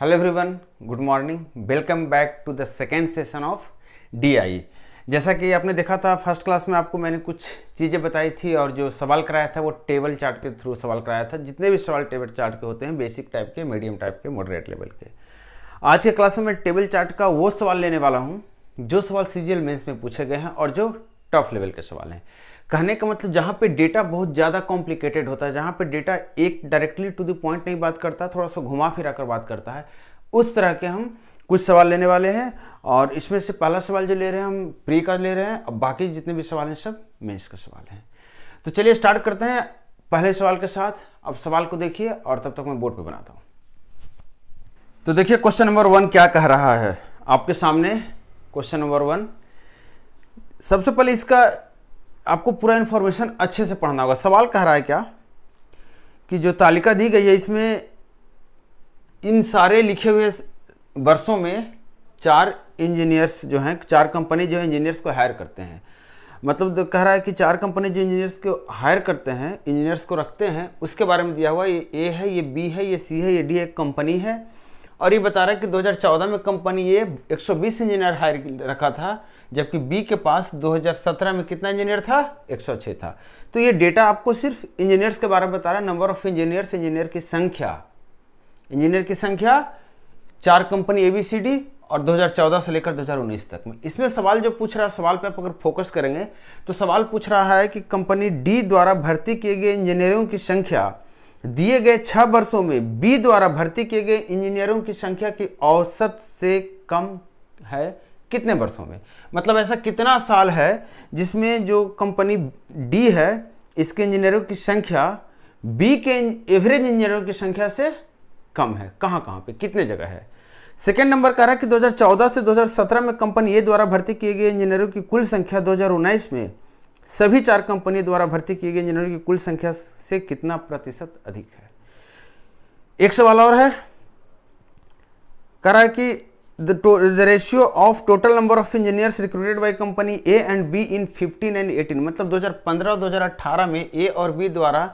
Hello everyone, good morning. Welcome back to the second session of DI. जैसा कि आपने देखा था फर्स्ट क्लास में, आपको मैंने कुछ चीज़ें बताई थी और जो सवाल कराया था वो टेबल चार्ट के थ्रू सवाल कराया था। जितने भी सवाल टेबल चार्ट के होते हैं, बेसिक टाइप के, मीडियम टाइप के, मॉडरेट लेवल के। आज के क्लास में मैं टेबल चार्ट का वो सवाल लेने वाला हूँ जो सवाल सीजीएल मेंस में पूछे गए हैं और जो टफ लेवल के सवाल हैं। कहने का मतलब जहाँ पे डेटा बहुत ज़्यादा कॉम्प्लिकेटेड होता है, जहाँ पे डेटा एक डायरेक्टली टू द पॉइंट नहीं बात करता, थोड़ा सा घुमा फिरा कर बात करता है, उस तरह के हम कुछ सवाल लेने वाले हैं। और इसमें से पहला सवाल जो ले रहे हैं हम प्री का ले रहे हैं, और बाकी जितने भी सवाल हैं सब मेंस का सवाल हैं। तो चलिए स्टार्ट करते हैं पहले सवाल के साथ। अब सवाल को देखिए और तब तक मैं बोर्ड पे बनाता हूँ। तो देखिए क्वेश्चन नंबर 1 क्या कह रहा है आपके सामने। क्वेश्चन नंबर 1, सबसे पहले इसका आपको पूरा इन्फॉर्मेशन अच्छे से पढ़ना होगा। सवाल कह रहा है क्या कि जो तालिका दी गई है इसमें इन सारे लिखे हुए वर्षों में 4 इंजीनियर्स जो हैं, 4 कंपनी जो है इंजीनियर्स को हायर करते हैं। मतलब तो कह रहा है कि 4 कंपनी जो इंजीनियर्स को हायर करते हैं, इंजीनियर्स को रखते हैं, उसके बारे में दिया हुआ। ये ए है, ये बी है, ये सी है, ये डी एक कंपनी है। और ये बता रहा है कि 2014 में कंपनी ए 120 इंजीनियर हायर रखा था, जबकि बी के पास 2017 में कितना इंजीनियर था, 106 था। तो ये डेटा आपको सिर्फ इंजीनियर्स के बारे में बता रहा है। नंबर ऑफ इंजीनियर्स, इंजीनियर की संख्या 4 कंपनी ABCD और 2014 से लेकर 2019 तक में। इसमें सवाल जो पूछ रहा है, सवाल पे आप अगर फोकस करेंगे तो सवाल पूछ रहा है कि कंपनी डी द्वारा भर्ती किए गए इंजीनियरों की संख्या दिए गए 6 वर्षों में बी द्वारा भर्ती किए गए इंजीनियरों की संख्या की औसत से कम है कितने वर्षों में। मतलब ऐसा कितना साल है जिसमें जो कंपनी डी है इसके इंजीनियरों की संख्या बी के एवरेज इंजीनियरों की संख्या से कम है, कहाँ पे, कितने जगह है। सेकेंड नंबर कह रहा है कि 2014 से 2017 में कंपनी ए द्वारा भर्ती किए गए इंजीनियरों की कुल संख्या 2019 में सभी 4 कंपनी द्वारा भर्ती किए गए इंजीनियरों की कुल संख्या से कितना प्रतिशत अधिक है। एक सवाल और है, कह रहा है कि the ratio of total number of engineers recruited by company A and be in 15 and 18। मतलब 2015 और 2018 में ए और बी द्वारा,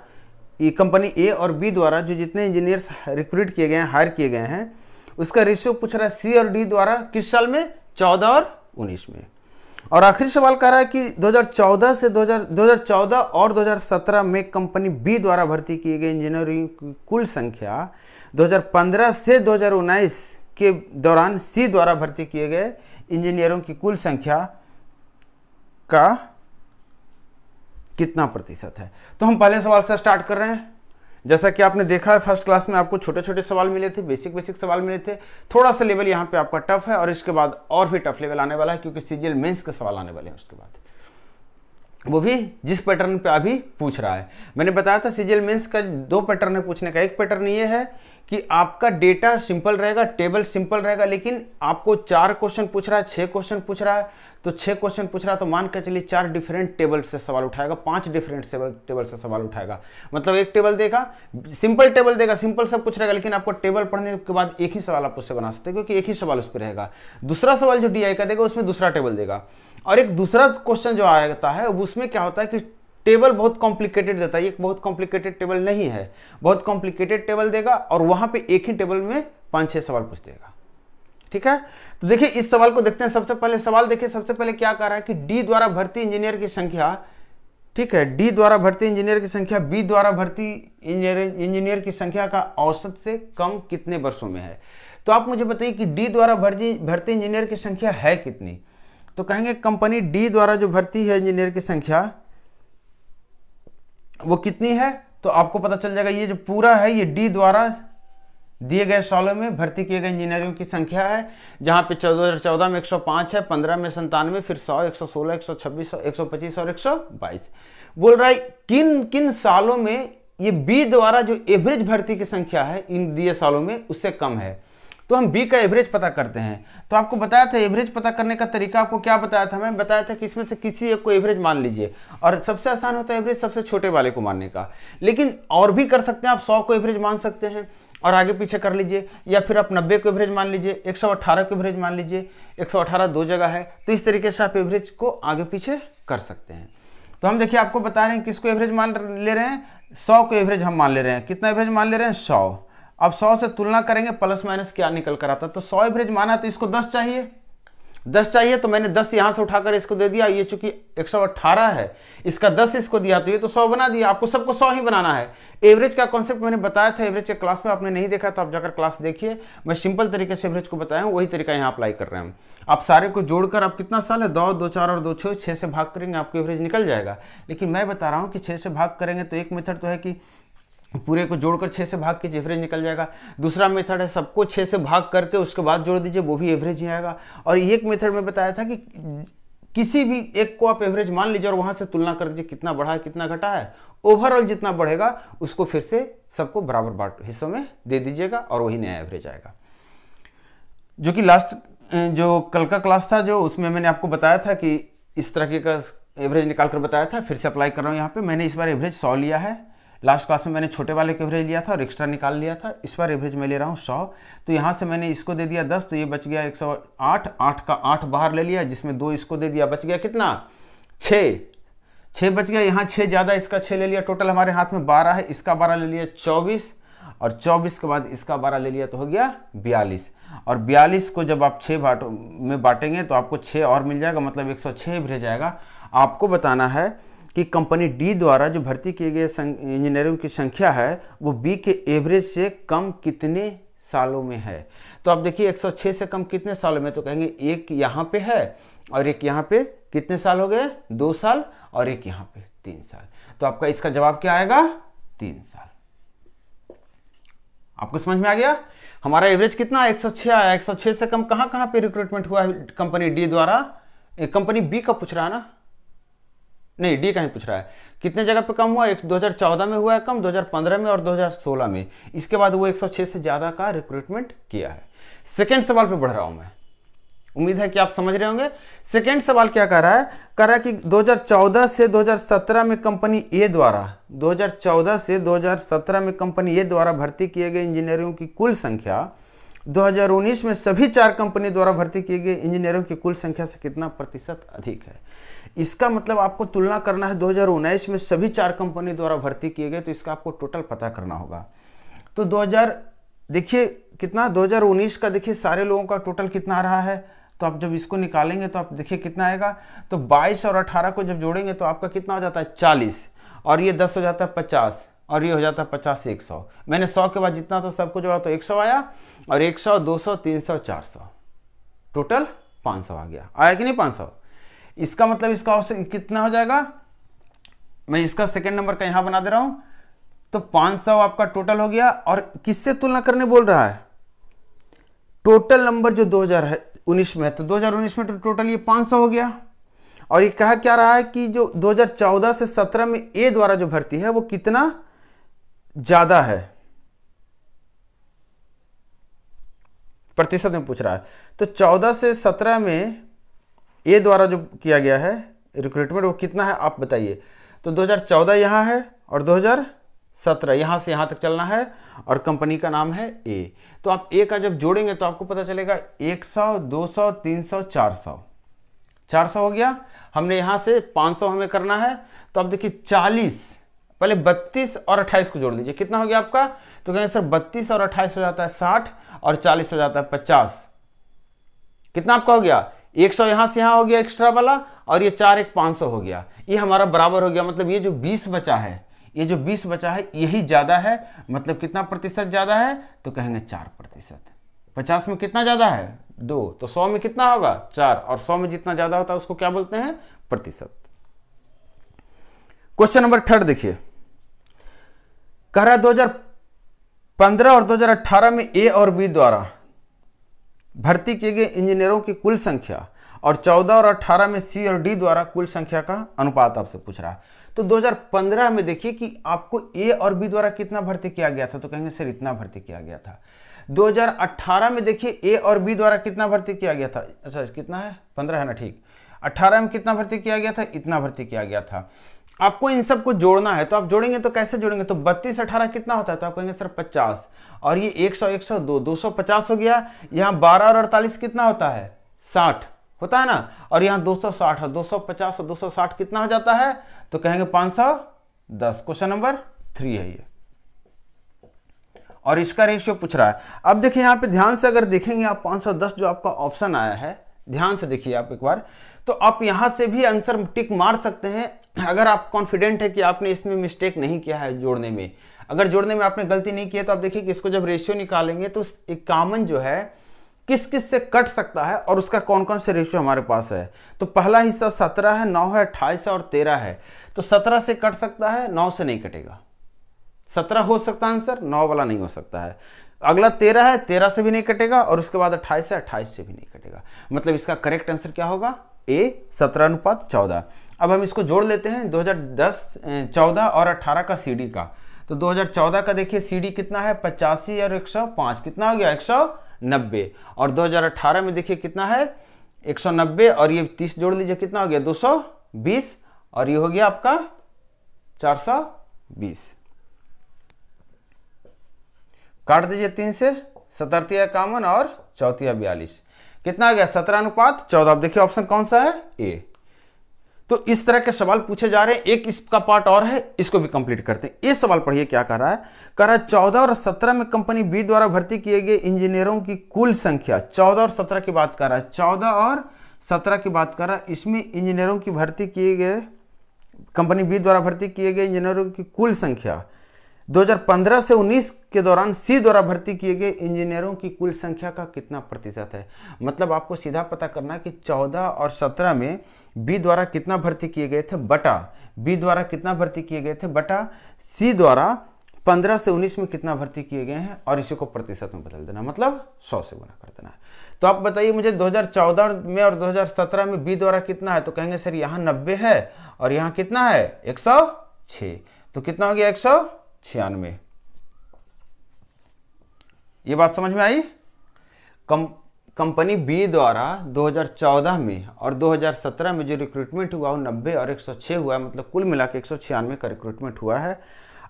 ये कंपनी ए और बी द्वारा जो जितने इंजीनियर्स रिक्रूट किए गए हैं, हायर किए गए हैं, उसका रेशियो पूछ रहा है सी और डी द्वारा किस साल में, 14 और 19 में। और आखिरी सवाल कह रहा है कि 2014 और 2017 में कंपनी बी द्वारा भर्ती किए गए इंजीनियरों की कुल संख्या 2015 से 2019 के दौरान सी द्वारा भर्ती किए गए इंजीनियरों की कुल संख्या का कितना प्रतिशत है। तो हम पहले सवाल से स्टार्ट कर रहे हैं। जैसा कि आपने देखा है फर्स्ट क्लास में आपको छोटे छोटे सवाल मिले थे, बेसिक सवाल मिले थे। थोड़ा सा लेवल यहाँ पे आपका टफ है और इसके बाद और भी टफ लेवल आने वाला है, क्योंकि सीजीएल मेंस के सवाल आने वाले हैं उसके बाद, वो भी जिस पैटर्न पे अभी पूछ रहा है। मैंने बताया था सीजीएल मेंस का 2 पैटर्न है पूछने का। एक पैटर्न ये है कि आपका डेटा सिंपल रहेगा, टेबल सिंपल रहेगा, लेकिन आपको 4 क्वेश्चन पूछ रहा है, 6 क्वेश्चन पूछ रहा है, तो 6 क्वेश्चन पूछ रहा है तो मान कर चलिए 4 डिफरेंट टेबल से सवाल उठाएगा, 5 डिफरेंट टेबल से सवाल उठाएगा। मतलब एक टेबल देगा, सिंपल टेबल देगा, सिंपल सब कुछ रहेगा, लेकिन आपको टेबल पढ़ने के बाद एक ही सवाल आप उससे बना सकते हैं, क्योंकि एक ही सवाल उस पर रहेगा। दूसरा सवाल जो डीआई का देगा उसमें दूसरा टेबल देगा। और एक दूसरा क्वेश्चन जो आता है उसमें क्या होता है कि टेबल बहुत कॉम्प्लिकेटेड देता है। एक बहुत कॉम्प्लिकेटेड टेबल नहीं है, बहुत कॉम्प्लिकेटेड टेबल देगा और वहां पे एक ही टेबल में 5-6 सवाल पूछ देगा। ठीक है, तो देखिए इस सवाल को देखते हैं। सबसे पहले सवाल देखिए, सबसे पहले क्या कह रहा है कि डी द्वारा भर्ती इंजीनियर की संख्या, ठीक है, डी द्वारा भर्ती इंजीनियर की संख्या बी द्वारा भर्ती इंजीनियर की संख्या का औसत से कम कितने वर्षों में है। तो आप मुझे बताइए कि डी द्वारा भर्ती इंजीनियर की संख्या है कितनी। तो कहेंगे कंपनी डी द्वारा जो भर्ती है इंजीनियर की संख्या वो कितनी है, तो आपको पता चल जाएगा। ये जो पूरा है ये डी द्वारा दिए गए सालों में भर्ती किए गए इंजीनियरों की संख्या है, जहां पे 2014 में 105 है, 15 में 97, फिर 100, 116, 126, 125 और 122। बोल रहा है किन किन सालों में ये बी द्वारा जो एवरेज भर्ती की संख्या है इन दिए सालों में उससे कम है। तो हम बी का एवरेज पता करते हैं। तो आपको बताया था एवरेज पता करने का तरीका, आपको क्या बताया था, मैं बताया था कि इसमें से किसी एक को एवरेज मान लीजिए, और सबसे आसान होता है एवरेज सबसे छोटे वाले को मानने का। लेकिन और भी कर सकते हैं, आप 100 को एवरेज मान सकते हैं और आगे पीछे कर लीजिए, या फिर आप 90 को एवरेज मान लीजिए, 118 को एवरेज मान लीजिए, 118 2 जगह है, तो इस तरीके से आप एवरेज को आगे पीछे कर सकते हैं। तो हम देखिए आपको बता रहे हैं किसको एवरेज मान ले रहे हैं, 100 को एवरेज हम मान ले रहे हैं। कितना एवरेज मान ले रहे हैं, 100। अब 100 से तुलना करेंगे, प्लस माइनस क्या निकल कर आता है, तो 100 एवरेज माना तो इसको 10 चाहिए, 10 चाहिए, तो मैंने 10 यहां से उठाकर इसको दे दिया। ये चूंकि 118 है, इसका 10 इसको दिया, तो ये तो 100 बना दिया। आपको सबको 100 ही बनाना है। एवरेज का कॉन्सेप्ट मैंने बताया था एवरेज के क्लास में, आपने नहीं देखा तो आप जाकर क्लास देखिए। मैं सिंपल तरीके से एवरेज को बताया हूं, वही तरीका यहाँ अप्लाई कर रहे हैं हम। आप सारे को जोड़कर, आप कितना साल है, 2, 2, 4 और 2, 6 से भाग करेंगे, आपको एवरेज निकल जाएगा। लेकिन मैं बता रहा हूँ कि 6 से भाग करेंगे तो एक मेथड तो है कि पूरे को जोड़कर 6 से भाग कीजिए, एवरेज निकल जाएगा। दूसरा मेथड है सबको 6 से भाग करके उसके बाद जोड़ दीजिए, वो भी एवरेज ही आएगा। और एक मेथड में बताया था कि किसी भी एक को आप एवरेज मान लीजिए और वहां से तुलना कर दीजिए कितना बढ़ा है कितना घटा है। ओवरऑल जितना बढ़ेगा उसको फिर से सबको बराबर बांट हिस्सों में दे दीजिएगा और वही नया एवरेज आएगा। जो कि लास्ट जो कल का क्लास था, जो उसमें मैंने आपको बताया था कि इस तरह का एवरेज निकाल कर बताया था। फिर से अप्लाई कर रहा हूँ यहाँ पे। मैंने इस बार एवरेज 100 लिया है। लास्ट क्लास में मैंने छोटे वाले का एवरेज लिया था और एक्स्ट्रा निकाल लिया था। इस बार एवरेज मैं ले रहा हूँ 100। तो यहाँ से मैंने इसको दे दिया 10, तो ये बच गया 108। 8 का 8 बाहर ले लिया, जिसमें 2 इसको दे दिया, बच गया कितना, 6 बच गया। यहाँ 6 ज़्यादा, इसका 6 ले लिया। टोटल हमारे हाथ में 12 है, इसका 12 ले लिया 24, और 24 के बाद इसका 12 ले लिया तो हो गया 42। और 42 को जब आप 6 में बांटेंगे तो आपको 6 और मिल जाएगा, मतलब 106 एवरेज आएगा। आपको बताना है कि कंपनी डी द्वारा जो भर्ती किए गए इंजीनियरों की संख्या है वो बी के एवरेज से कम कितने सालों में है। तो आप देखिए 106 से कम कितने सालों में, तो कहेंगे एक यहाँ पे है और एक यहाँ पे, कितने साल हो गए, 2 साल, और एक यहाँ पे 3 साल। तो आपका इसका जवाब क्या आएगा, 3 साल। आपको समझ में आ गया। हमारा एवरेज कितना, 106 आया। 106 से कम कहाँ पे रिक्रूटमेंट हुआ है कंपनी डी द्वारा। कंपनी बी का पूछ रहा है ना, नहीं डी का ही पूछ रहा है। कितने जगह पे कम हुआ, 2014 में हुआ है कम, 2015 में और 2016 में। इसके बाद वो 106 से ज्यादा का रिक्रूटमेंट किया है। सेकेंड सवाल पे बढ़ रहा हूं मैं, उम्मीद है कि आप समझ रहे होंगे। सेकेंड सवाल क्या कह रहा है, कह रहा है कि 2014 से 2017 में कंपनी ए द्वारा, 2014 से 2017 में कंपनी ए द्वारा भर्ती किए गए इंजीनियरों की कुल संख्या 2019 में सभी 4 कंपनी द्वारा भर्ती किए गए इंजीनियरों की कुल संख्या से कितना प्रतिशत अधिक है। इसका मतलब आपको तुलना करना है 2019 में सभी 4 कंपनी द्वारा भर्ती किए गए, तो इसका आपको टोटल पता करना होगा। तो 2000 देखिए कितना, 2019 का देखिए सारे लोगों का टोटल कितना आ रहा है। तो आप जब इसको निकालेंगे तो आप देखिए कितना आएगा। तो 22 और 18 को जब जोड़ेंगे तो आपका कितना हो जाता है, 40, और ये 10 हो जाता है 50, और ये हो जाता है 50 से 100। मैंने 100 के बाद जितना था सबको जोड़ा तो 100 आया, और 100, 200, 300, 400, टोटल 500 आ गया। आया कि नहीं 500। इसका मतलब इसका ऑप्शन कितना हो जाएगा, मैं इसका सेकंड नंबर का यहां बना दे रहा हूं। तो 500 आपका टोटल हो गया। और किससे तुलना करने बोल रहा है, टोटल नंबर जो 2019 में है, तो 2019 में तो टोटल ये 500 हो गया। और ये कहा क्या रहा है कि जो 2014 से 17 में ए द्वारा जो भर्ती है वो कितना ज्यादा है, प्रतिशत में पूछ रहा है। तो 14 से 17 में ए द्वारा जो किया गया है रिक्रूटमेंट वो कितना है आप बताइए। तो 2014 यहाँ है और 2017 यहाँ से यहाँ तक चलना है, और कंपनी का नाम है ए। तो आप ए का जब जोड़ेंगे तो आपको पता चलेगा 100, 200, 300, 400 हो गया। हमने यहाँ से 500 हमें करना है। तो आप देखिए 40, पहले 32 और 28 को जोड़ दीजिए, कितना हो गया आपका। तो कहेंगे सर 32 और 28 हो जाता है 60, और 40 हो जाता है 50। कितना आपका हो गया, 100 यहां से यहां हो गया एक्स्ट्रा वाला, और ये 4 1 500 हो गया। ये हमारा बराबर हो गया। मतलब ये जो 20 बचा है, ये जो 20 बचा है यही ज्यादा है। मतलब कितना प्रतिशत ज्यादा है, तो कहेंगे 4%। 50 में कितना ज्यादा है, 2, तो 100 में कितना होगा, 4, और 100 में जितना ज्यादा होता है उसको क्या बोलते हैं, प्रतिशत। क्वेश्चन नंबर 3 देखिए, कह रहा है 2015 और 2018 में ए और बी द्वारा भर्ती किए गए इंजीनियरों की कुल संख्या और 14 और 18 में सी और डी द्वारा कुल संख्या का अनुपात आपसे पूछ रहा है। तो 2015 में देखिए कि आपको ए और बी द्वारा कितना भर्ती किया गया था, तो कहेंगे सर इतना भर्ती किया गया था। 2018 में देखिए ए और बी द्वारा कितना भर्ती किया गया था, अच्छा कितना है, 15 है ना, ठीक। 18 में कितना भर्ती किया गया था, इतना भर्ती किया गया था। आपको इन सबको जोड़ना है, तो आप जोड़ेंगे तो कैसे जोड़ेंगे, तो 32 18 कितना होता है, तो आप कहेंगे सर 50, और ये 100 102 250 हो गया। यहाँ 12 और 48 कितना होता है, 60 होता है ना, और यहाँ 260 है, 250 और 260 कितना हो जाता है, तो कहेंगे 510। क्वेश्चन नंबर 3 है ये। और इसका रेशियो पूछ रहा है। अब देखिए यहाँ पे ध्यान से अगर देखेंगे आप 510 जो आपका ऑप्शन आया है, ध्यान से देखिए आप एक बार, तो आप यहाँ से भी आंसर टिक मार सकते हैं अगर आप कॉन्फिडेंट है कि आपने इसमें मिस्टेक नहीं किया है जोड़ने में। अगर जोड़ने में आपने गलती नहीं किया तो आप देखिए कि इसको जब रेशियो निकालेंगे तो एक कॉमन जो है किस किस से कट सकता है और उसका कौन कौन से रेशियो हमारे पास है। तो पहला हिस्सा 17 है, 9 है, 28 है और 13 है। तो 17 से कट सकता है, 9 से नहीं कटेगा। 17 हो सकता है आंसर, 9 वाला नहीं हो सकता है। अगला 13 है, 13 से भी नहीं कटेगा और उसके बाद 28 है, 28 से भी नहीं कटेगा। मतलब इसका करेक्ट आंसर क्या होगा? ए 17:14। अब हम इसको जोड़ लेते हैं 2010, 14 और 18 का CD का। तो 2014 का देखिए CD कितना है? 85 और 105 कितना हो गया? 190। और 2018 में देखिए कितना है? 190 और ये 30 जोड़ लीजिए कितना हो गया? 220 और ये हो गया आपका 420। काट दीजिए 3 से, 17 कॉमन और 34 42 कितना आ गया? 17:14। अब देखिए ऑप्शन कौन सा है? ए। तो इस तरह के सवाल पूछे जा रहे हैं। एक इसका पार्ट और है, इसको भी कंप्लीट करते हैं। ये सवाल पढ़िए क्या कह रहा है। कह रहा है 14 और 17 में कंपनी बी द्वारा भर्ती किए गए इंजीनियरों की कुल संख्या। 14 और 17 की बात कर रहा है, 14 और 17 की बात कर रहा है। इसमें इंजीनियरों की भर्ती किए गए, कंपनी बी द्वारा भर्ती किए गए इंजीनियरों की कुल संख्या 2015 से 19 के दौरान सी द्वारा भर्ती किए गए इंजीनियरों की कुल संख्या का कितना प्रतिशत है। मतलब आपको सीधा पता करना है कि 14 और 17 में बी द्वारा कितना भर्ती किए गए थे बटा बी द्वारा कितना भर्ती किए गए थे बटा सी द्वारा 15 से 19 में कितना भर्ती किए गए हैं और इसी को प्रतिशत में बदल देना, मतलब 100 से गुना कर देना। तो आप बताइए मुझे 2014 में और 2017 में बी द्वारा कितना है। तो कहेंगे सर यहाँ 90 है और यहाँ कितना है? 106। तो कितना हो गया? 196। ये बात समझ में आई? कंपनी बी द्वारा 2014 में और 2017 में जो रिक्रूटमेंट हुआ वो 90 और 106 हुआ है, मतलब कुल मिला के 196 का रिक्रूटमेंट हुआ है।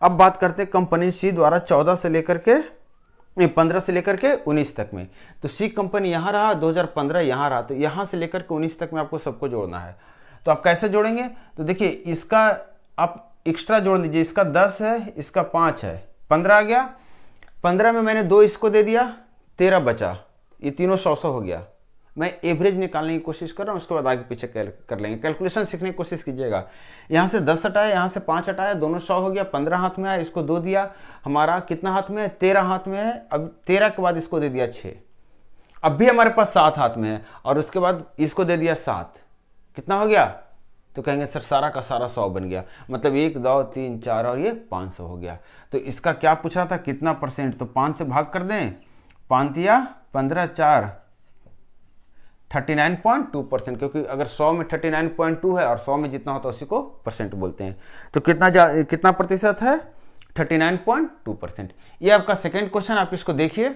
अब बात करते हैं कंपनी सी द्वारा 15 से लेकर के 19 तक में। तो सी कंपनी यहाँ रहा, 2015 यहाँ रहा, तो यहाँ से लेकर के 19 तक में आपको सबको जोड़ना है। तो आप कैसे जोड़ेंगे? तो देखिए इसका आप एक्स्ट्रा जोड़ लीजिए, इसका 10 है, इसका 5 है, 15 आ गया। 15 में मैंने 2 इसको दे दिया, 13 बचा, ये तीनों 100 हो गया। मैं एवरेज निकालने की कोशिश कर रहा हूँ, उसके बाद आगे पीछे कर लेंगे। कैलकुलेशन सीखने की कोशिश कीजिएगा। यहाँ से 10 हटाया, यहाँ से 5 हटाया, दोनों 100 हो गया। 15 हाथ में आया, इसको 2 दिया, हमारा कितना हाथ में है? 13 हाथ में है। अब 13 के बाद इसको दे दिया 6, अब भी हमारे पास 7 हाथ में है और उसके बाद इसको दे दिया 7, कितना हो गया? तो कहेंगे सर सारा का सारा 100 बन गया, मतलब 1 2 3 4 और ये 500 हो गया। तो इसका क्या पूछ रहा था? कितना परसेंट? तो 5 से भाग कर दें, 5 या 15 4 39.2%, क्योंकि अगर 100 में 39.2 है और 100 में जितना होता है उसी को परसेंट बोलते हैं। तो कितना प्रतिशत है? 39.2%। ये आपका सेकेंड क्वेश्चन। आप इसको देखिए,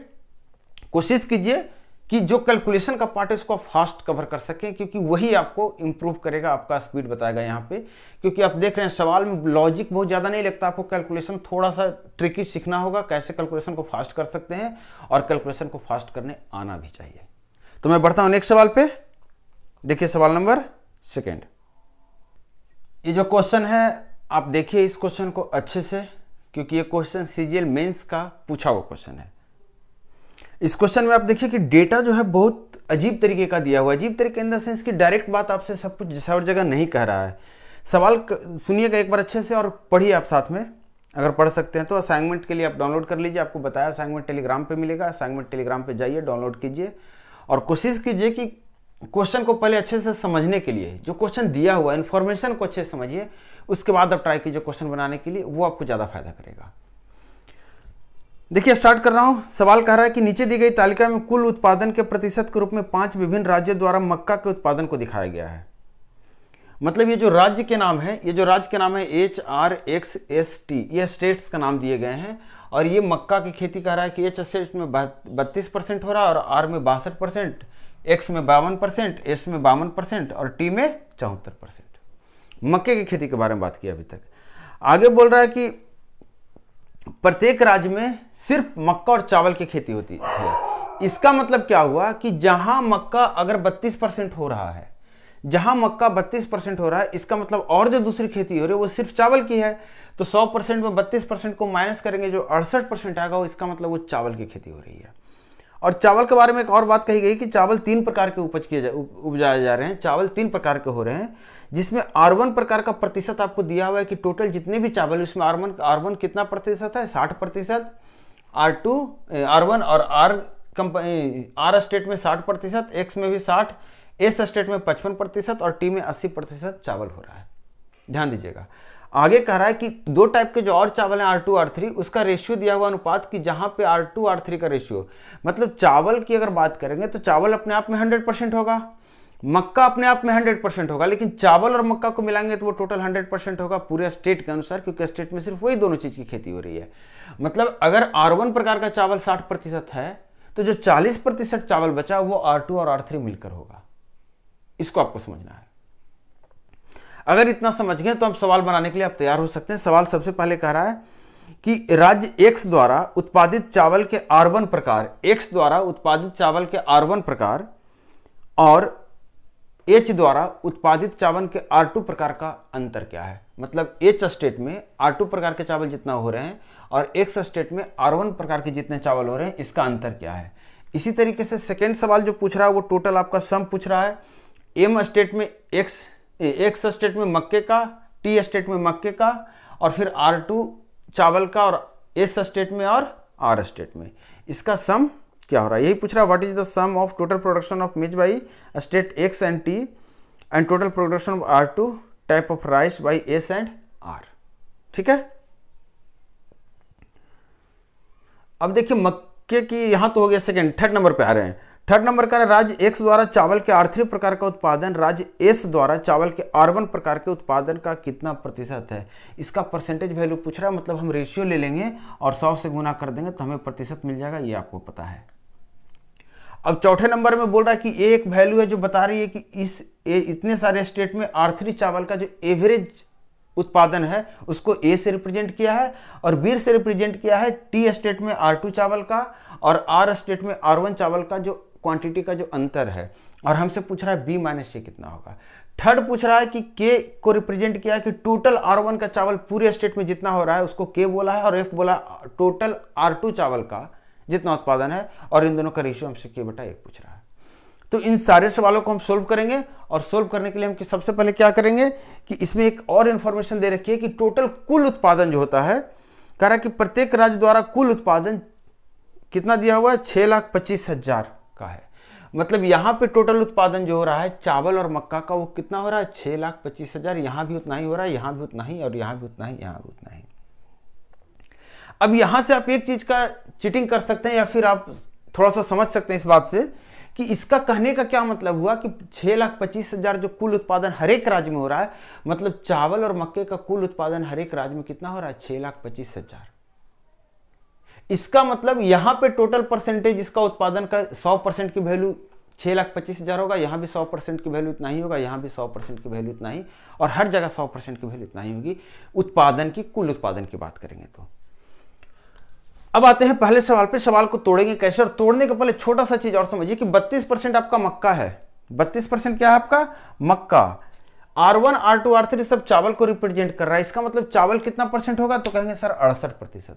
कोशिश कीजिए कि जो कैलकुलेशन का पार्ट है उसको फास्ट कवर कर सकें, क्योंकि वही आपको इंप्रूव करेगा, आपका स्पीड बताएगा यहाँ पे। क्योंकि आप देख रहे हैं सवाल में लॉजिक बहुत ज़्यादा नहीं लगता, आपको कैलकुलेशन थोड़ा सा ट्रिकी सीखना होगा, कैसे कैलकुलेशन को फास्ट कर सकते हैं और कैलकुलेशन को फास्ट करने आना भी चाहिए। तो मैं बढ़ता हूँ नेक्स्ट सवाल पे। देखिए सवाल नंबर 2। ये जो क्वेश्चन है आप देखिए इस क्वेश्चन को अच्छे से, क्योंकि ये क्वेश्चन सीजीएल मेंस का पूछा हुआ क्वेश्चन है। इस क्वेश्चन में आप देखिए कि डेटा जो है बहुत अजीब तरीके का दिया हुआ है। अजीब तरीके इन द सेंस की डायरेक्ट बात आपसे सब कुछ और जगह नहीं कह रहा है। सवाल सुनिएगा एक बार अच्छे से और पढ़िए आप साथ में। अगर पढ़ सकते हैं तो असाइनमेंट के लिए आप डाउनलोड कर लीजिए। आपको बताया असाइनमेंट टेलीग्राम पे मिलेगा, असाइनमेंट टेलीग्राम पे जाइए, डाउनलोड कीजिए और कोशिश कीजिए कि क्वेश्चन को पहले अच्छे से समझने के लिए, जो क्वेश्चन दिया हुआ इन्फॉर्मेशन को अच्छे से समझिए, उसके बाद आप ट्राई कीजिए क्वेश्चन बनाने के लिए, वो आपको ज़्यादा फायदा करेगा। देखिए स्टार्ट कर रहा हूं। सवाल कह रहा है कि नीचे दी गई तालिका में कुल उत्पादन के प्रतिशत के रूप में 5 विभिन्न राज्यों द्वारा मक्का के उत्पादन को दिखाया गया है। मतलब ये जो राज्य के नाम है, HRXST, ये स्टेट्स का नाम दिए गए हैं और ये मक्का की खेती कह रहा है कि H स्टेट में 32% हो रहा है और R में 62%, X में 52%, S में 52% और T में 74%। मक्के की खेती के बारे में बात की अभी तक। आगे बोल रहा है कि प्रत्येक राज्य में सिर्फ मक्का और चावल की खेती होती है। इसका मतलब क्या हुआ कि जहां मक्का अगर 32% हो रहा है, जहां मक्का 32% हो रहा है, इसका मतलब और जो दूसरी खेती हो रही है वो सिर्फ चावल की है। तो 100% में 32% को माइनस करेंगे, जो 68% आएगा वो इसका मतलब वो चावल की खेती हो रही है। और चावल के बारे में एक और बात कही गई कि चावल 3 प्रकार के उपजाए जा रहे हैं, चावल 3 प्रकार के हो रहे हैं, जिसमें R1 प्रकार का प्रतिशत आपको दिया हुआ है कि टोटल जितने भी चावल उसमें R1 कितना प्रतिशत है, 60%, R1 और R स्टेट में 60%, X में भी 60%, S स्टेट में 55% और T में 80% चावल हो रहा है। ध्यान दीजिएगा, आगे कह रहा है कि 2 टाइप के जो और चावल हैं R2 R3, उसका रेशियो दिया हुआ अनुपात कि जहां पे R2 R3 का रेशियो, मतलब चावल की अगर बात करेंगे तो चावल अपने आप में 100% होगा, मक्का अपने आप में 100% होगा, लेकिन चावल और मक्का को मिलाएंगे तो वो टोटल 100% होगा पूरे स्टेट के अनुसार, क्योंकि स्टेट में सिर्फ वही दोनों चीज की खेती हो रही है। मतलब अगर R1 प्रकार का चावल 60% है तो जो 40% चावल बचा वो R2 और R3 मिलकर होगा। इसको आपको समझना है। अगर इतना समझ गए तो अब सवाल बनाने के लिए आप तैयार हो सकते हैं। सवाल सबसे पहले कह रहा है कि राज्य X द्वारा उत्पादित चावल के R1 प्रकार, X द्वारा उत्पादित चावल के R1 प्रकार और H द्वारा उत्पादित चावल के R2 प्रकार का अंतर क्या है। मतलब H स्टेट में R2 प्रकार के चावल जितना हो रहे हैं और X स्टेट में R1 प्रकार के जितने चावल हो रहे हैं, इसका अंतर क्या है। इसी तरीके से सेकेंड सवाल जो पूछ रहा है वो टोटल आपका सम पूछ रहा है। M स्टेट में X स्टेट में मक्के का, T स्टेट में मक्के का और फिर R2 चावल का और S स्टेट में और R स्टेट में, इसका सम क्या हो रहा है, यही पूछ रहा है। What is the sum of total production of maize by state X and T and total production of R2 type of rice by S and R। ठीक है, अब देखिए मक्के की यहां तो हो गया सेकेंड, थर्ड नंबर पे आ रहे हैं। थर्ड नंबर का राज्य X द्वारा चावल के R3 प्रकार का उत्पादन राज्य S द्वारा चावल के R1 प्रकार के उत्पादन का कितना प्रतिशत है। इसका परसेंटेज वैल्यू पूछ रहा है, मतलब हम रेशियो ले लेंगे और 100 से गुना कर देंगे तो हमें प्रतिशत मिल जाएगा, ये आपको पता है। अब चौथे नंबर में बोल रहा है कि ये एक वैल्यू है जो बता रही है कि इतने सारे स्टेट में R3 चावल का जो एवरेज उत्पादन है उसको A से रिप्रेजेंट किया है और B से रिप्रेजेंट किया है T स्टेट में R2 चावल का और R स्टेट में R1 चावल का जो क्वांटिटी का जो अंतर है, और हमसे पूछ रहा है B माइनस C कितना होगा। थर्ड पूछ रहा है कि K को रिप्रेजेंट किया है कि टोटल R1 का चावल पूरे स्टेट में जितना हो रहा है उसको K बोला है और F बोला टोटल R2 चावल का जितना उत्पादन है, और इन दोनों का रेशियो हमसे K/1 पूछ रहा है। तो इन सारे सवालों को हम सोल्व करेंगे और सोल्व करने के लिए हम सबसे पहले क्या करेंगे कि इसमें एक और इंफॉर्मेशन दे रखी है कि टोटल कुल उत्पादन जो होता है, कह रहा है कि प्रत्येक राज्य द्वारा कुल उत्पादन कितना दिया हुआ है, 6,25,000 का है। मतलब यहाँ पे टोटल उत्पादन जो हो रहा है चावल और मक्का का वो कितना हो रहा है, 6,25,000। यहाँ भी उतना ही हो रहा है, यहाँ भी उतना ही, और यहाँ भी उतना ही, यहाँ भी उतना ही। अब यहाँ से आप एक चीज का चीटिंग कर सकते हैं या फिर आप थोड़ा सा समझ सकते हैं इस बात से कि इसका कहने का क्या मतलब हुआ कि 6,25,000 जो कुल उत्पादन हर एक राज्य में हो रहा है, मतलब चावल और मक्के का कुल उत्पादन हर एक राज्य में कितना हो रहा है, 6,25,000। इसका मतलब यहां पे टोटल परसेंटेज इसका उत्पादन का 100% की वैल्यू 6,25,000 होगा, यहां भी 100% की वैल्यू इतना ही होगा, यहां भी 100% की वैल्यू इतना ही, और हर जगह 100% की वैल्यू इतना ही होगी उत्पादन की, कुल उत्पादन की बात करेंगे तो। अब आते हैं पहले सवाल पे। सवाल को तोड़ेंगे कैसे, और तोड़ने के पहले छोटा सा चीज और समझिए कि 32% आपका मक्का है। 32% क्या है आपका, मक्का। R1 R2 R3 सब चावल को रिप्रेजेंट कर रहा है। इसका मतलब चावल कितना परसेंट होगा, तो कहेंगे सर 68%।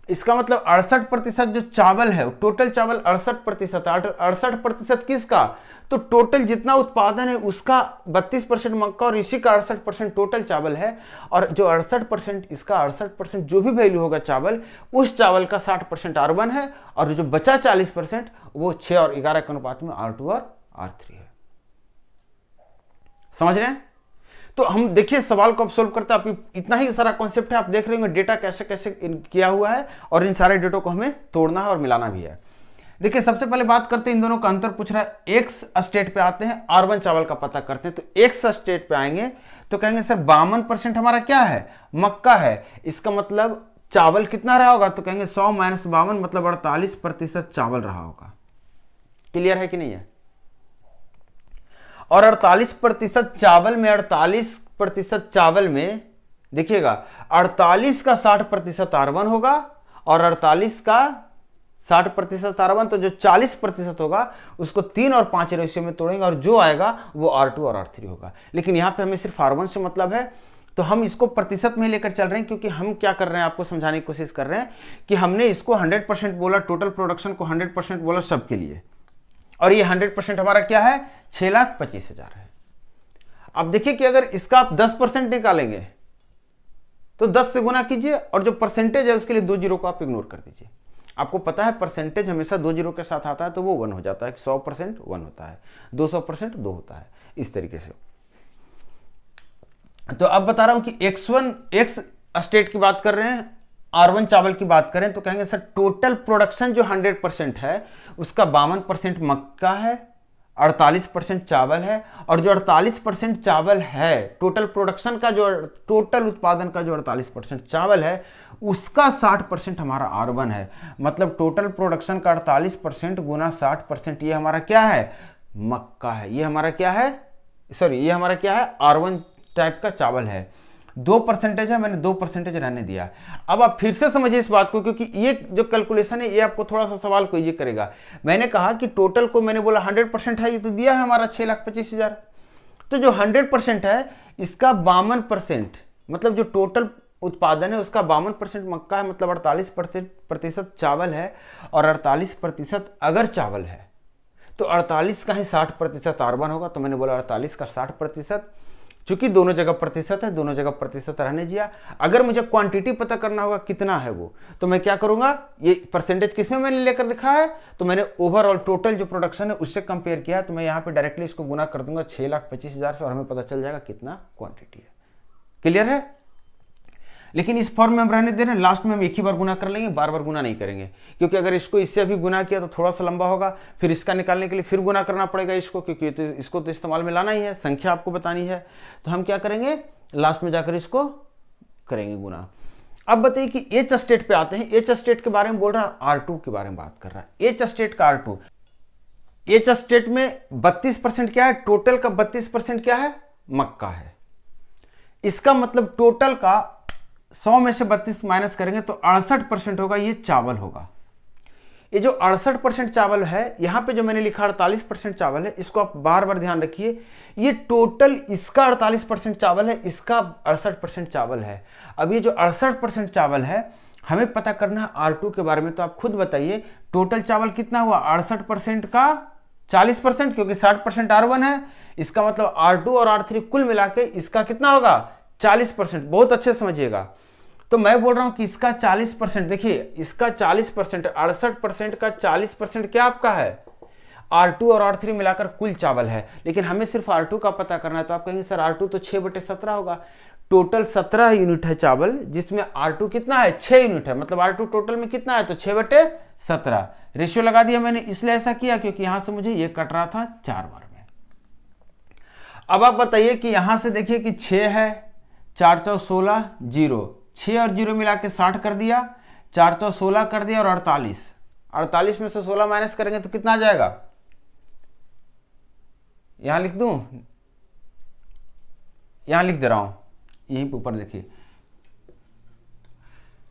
इसका मतलब 68% जो चावल है, टोटल चावल 68%। 68% किसका, तो टोटल जितना उत्पादन है उसका 32% मक्का और इसी का 68% टोटल चावल है, और जो 68% इसका 68% जो भी वैल्यू होगा चावल, उस चावल का 60% R1 है, और जो बचा 40% वो 6 और 11 के अनुपात में R2 और R3 है। समझ रहे हैं। तो हम देखिए सवाल को अब सोल्व करते हैं। आप इतना ही सारा कॉन्सेप्ट है, आप देख रहे होंगे डेटा कैसे कैसे किया हुआ है, और इन सारे डेटो को हमें तोड़ना है और मिलाना भी है। देखिए सबसे पहले बात करते हैं इन दोनों का अंतर पूछ रहा है। X स्टेट पे आते हैं, R1 चावल का पता करते हैं। तो X स्टेट पे आएंगे तो कहेंगे सर 52% हमारा क्या है, मक्का है। इसका मतलब चावल कितना रहा होगा, तो कहेंगे 100 - 52 मतलब 48% चावल रहा होगा। क्लियर है कि नहीं है। और 48% चावल में, 48% चावल में देखिएगा 48 का 60% R1 होगा और 48 का 60% R1, तो जो 40% होगा उसको 3 और 5 रेशियो में तोड़ेंगे और जो आएगा वो R2 और R3 होगा। लेकिन यहाँ पे हमें सिर्फ R1 से मतलब है, तो हम इसको प्रतिशत में लेकर चल रहे हैं, क्योंकि हम क्या कर रहे हैं, आपको समझाने की कोशिश कर रहे हैं कि हमने इसको 100% बोला, टोटल प्रोडक्शन को 100% बोला सबके लिए, और ये 100% हमारा क्या है, 6,25,000 है। अब देखिए कि अगर इसका आप 10% निकालेंगे तो 10 से गुना कीजिए, और जो परसेंटेज है उसके लिए 2 जीरो को आप इग्नोर कर दीजिए। आपको पता है परसेंटेज हमेशा 2 जीरो के साथ आता है, तो वो 1 हो जाता है। 100% 1 होता है, 200% 2 होता है, इस तरीके से। तो अब बता रहा हूं कि एक्स स्टेट की बात कर रहे हैं, R1 चावल की बात करें तो कहेंगे सर टोटल प्रोडक्शन जो 100% है उसका 52% मक्का है, 48% चावल है, और जो 48% चावल है टोटल प्रोडक्शन का, जो टोटल उत्पादन का जो 48% चावल है उसका 60% हमारा R1 है। मतलब टोटल प्रोडक्शन का 48% गुना 60%, ये हमारा क्या है, मक्का है। ये हमारा क्या है, सॉरी ये हमारा क्या है, R1 टाइप का चावल है। 2% है, मैंने 2% रहने दिया। अब आप फिर से समझिए इस बात को, क्योंकि ये जो कैलकुलेशन है ये आपको थोड़ा सा सवाल को ये करेगा। मैंने कहा कि टोटल को मैंने बोला 100% है, ये तो दिया है हमारा 6,25,000। तो जो 100% है इसका 52%, मतलब जो टोटल उत्पादन है उसका 52% मक्का है, मतलब 48% चावल है, और 48% अगर चावल है तो 48 का ही 60% R1 होगा। तो मैंने बोला 48 का 60%, चूंकि दोनों जगह प्रतिशत है, दोनों जगह प्रतिशत रहने दिया। अगर मुझे क्वांटिटी पता करना होगा कितना है वो, तो मैं क्या करूंगा, ये परसेंटेज किसमें मैंने लेकर लिखा है, तो मैंने ओवरऑल टोटल जो प्रोडक्शन है उससे कंपेयर किया है। तो मैं यहाँ पे डायरेक्टली इसको गुना कर दूंगा 6,25,000 से, और हमें पता चल जाएगा कितना क्वांटिटी है। क्लियर है? लेकिन इस फॉर्म में हम रहने दे रहे हैं, लास्ट में हम एक ही बार गुना कर लेंगे, बार बार गुना नहीं करेंगे, क्योंकि अगर इसको इससे अभी गुना किया तो थोड़ा सा लंबा होगा, फिर इसका निकालने के लिए फिर गुना करना पड़ेगा इसको, क्योंकि तो इसको तो इस्तेमाल में लाना ही है, संख्या आपको बतानी है। तो हम क्या करेंगे, लास्ट में जाकर इसको करेंगे गुना। अब बताइए कि एच स्टेट पे आते हैं। एच स्टेट के बारे में बोल रहा है, R2 के बारे में बात कर रहा है। एच स्टेट का R2, एच स्टेट में 32% क्या है, टोटल का 32% क्या है, मक्का है। इसका मतलब टोटल का 100 में से 32 माइनस करेंगे तो 68% होगा, ये चावल होगा। ये जो 68% चावल है, यहां पे जो मैंने लिखा 48% चावल है, इसको आप बार बार ध्यान रखिए। ये टोटल इसका 48% चावल है, इसका 68% चावल है। अब ये जो 68% चावल है हमें पता करना है R2 के बारे में। तो आप खुद बताइए टोटल चावल कितना हुआ, 68% का 40%, क्योंकि 60% R1 है। इसका मतलब R2 और R3 कुल मिला के इसका कितना होगा, 40%। बहुत अच्छे समझिएगा। तो मैं बोल रहा हूं कि इसका 40%, देखिए इसका 40%, 68% का 40% क्या आपका है, R2 और R3 मिलाकर कुल चावल है। लेकिन हमें सिर्फ R2 का पता करना है। तो आप कहेंगे सर R2 तो 6/17 होगा। टोटल 17 यूनिट है चावल, जिसमें R2 कितना है, 6 यूनिट है। मतलब R2 टोटल में कितना है, तो 6/17 रेशियो लगा दिया मैंने। इसलिए ऐसा किया क्योंकि यहां से मुझे ये कट रहा था 4 बार में। अब आप बताइए कि यहां से देखिए कि 6 है, 4 × 16 0, 6 और 0 मिला के 60 कर दिया, 4 × 16 कर दिया, और 48 में से 16 माइनस करेंगे तो कितना आ जाएगा, यहां लिख दूं, यहां लिख दे रहा हूं, यहीं पे ऊपर देखिए।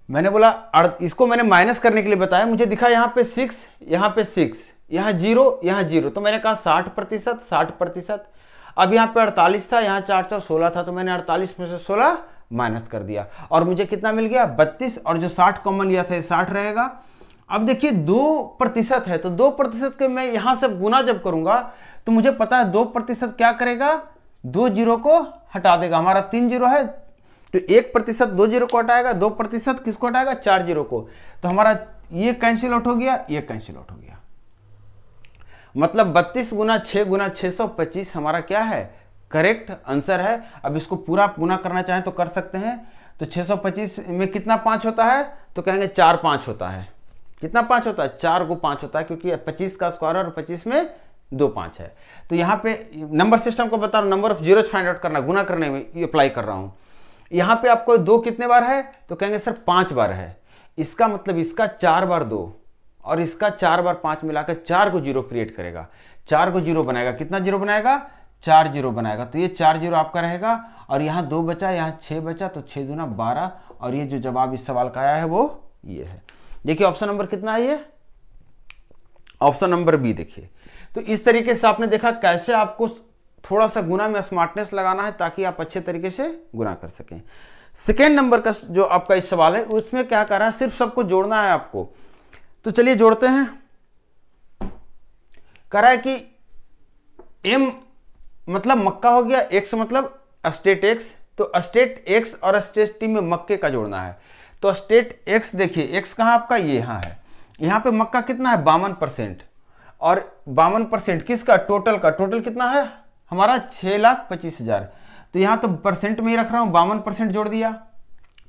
मैंने बोला इसको मैंने माइनस करने के लिए बताया, मुझे दिखा यहां पे 6, यहां पे 6, यहां 0, यहां 0, तो मैंने कहा 60%। अब यहां पे 48 था, यहां 4 × 16 था, तो मैंने 48 में से 16 माइनस कर दिया, और मुझे कितना मिल गया, 32। और जो 60 कॉमन लिया था, 60 रहेगा। अब देखिए 2% है, तो 2% के मैं यहां से गुना जब करूंगा तो मुझे पता है 2% क्या करेगा, 2 जीरो को हटा देगा। हमारा 3 जीरो है, तो 1% 2 जीरो को हटाएगा, 2% किसको हटाएगा, 4 जीरो को। तो हमारा ये कैंसिल आउट हो गया, ये कैंसिल आउट हो गया। मतलब 32 गुना 6 गुना 625 हमारा क्या है, करेक्ट आंसर है। अब इसको पूरा गुना करना चाहें तो कर सकते हैं। तो 625 में कितना 5 होता है, तो कहेंगे 4 5 होता है। कितना 5 होता है, 4 को 5 होता है, क्योंकि 25 का स्क्वायर और 25 में 2 5 है। तो यहाँ पे नंबर सिस्टम को बता रहा हूँ, number of zeros find out करना, गुना करने में अप्लाई कर रहा हूँ। यहाँ पे आपको 2 कितने बार है, तो कहेंगे सर 5 बार है। इसका मतलब इसका 4 बार 2 और इसका 4 बार 5 मिलाकर 4 को जीरो क्रिएट करेगा, 4 को जीरो बनाएगा। कितना जीरो बनाएगा, 4 जीरो बनाएगा। तो ये 4 जीरो आपका रहेगा, और यहाँ 2 बचा, यहाँ 6 बचा, तो 6 दूना 12। और ये जो जवाब इस सवाल का आया है वो ये है। देखिए ऑप्शन नंबर कितना है, ये ऑप्शन नंबर बी देखिए। तो इस तरीके से आपने देखा कैसे आपको थोड़ा सा गुना में स्मार्टनेस लगाना है ताकि आप अच्छे तरीके से गुना कर सकें। सेकेंड नंबर का जो आपका इस सवाल है उसमें क्या कर रहा है, सिर्फ सबको जोड़ना है आपको। तो चलिए जोड़ते हैं। कह रहा है कि एम मतलब मक्का हो गया, एक्स मतलब स्टेट एक्स, तो स्टेट एक्स और स्टेट टी में मक्के का जोड़ना है। तो स्टेट एक्स देखिए, एक्स कहाँ आपका, ये यहाँ है। यहाँ पे मक्का कितना है 52%, और 52% किसका, टोटल का। टोटल कितना है हमारा 6,25,000। तो यहाँ तो परसेंट में ही रख रहा हूँ, 52% जोड़ दिया।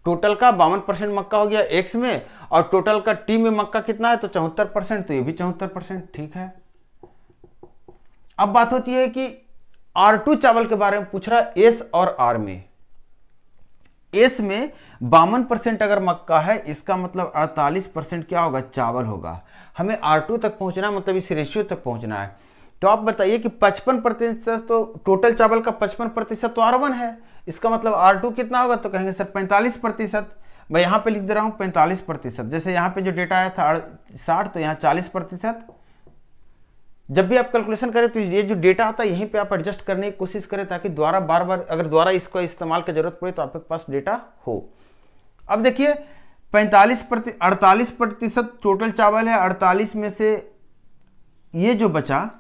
टोटल का 52% मक्का हो गया एक्स में, और टोटल का टी में मक्का कितना है तो 74%, तो ये भी 74%, ठीक है। अब बात होती है कि R2 चावल के बारे में पूछ रहा है, एस और आर में। एस में 52% अगर मक्का है, इसका मतलब 48% क्या होगा, चावल होगा। हमें R2 तक पहुंचना मतलब इस रेशियो तक पहुंचना है। तो आप बताइए कि 55% तो टोटल चावल का 55% तो R1 है, इसका मतलब R2 कितना होगा, तो कहेंगे सर 45%। मैं यहाँ पे लिख दे रहा हूँ 45%। जैसे यहाँ पे जो डेटा आया था 60, तो यहाँ 40%। जब भी आप कैलकुलेशन करें तो ये जो डेटा आता है यहीं पे आप एडजस्ट करने की कोशिश करें, ताकि दोबारा बार बार अगर दोबारा इसको इस्तेमाल की जरूरत पड़े तो आपके पास डेटा हो। अब देखिए 48% टोटल चावल है, 48 में से ये जो बचा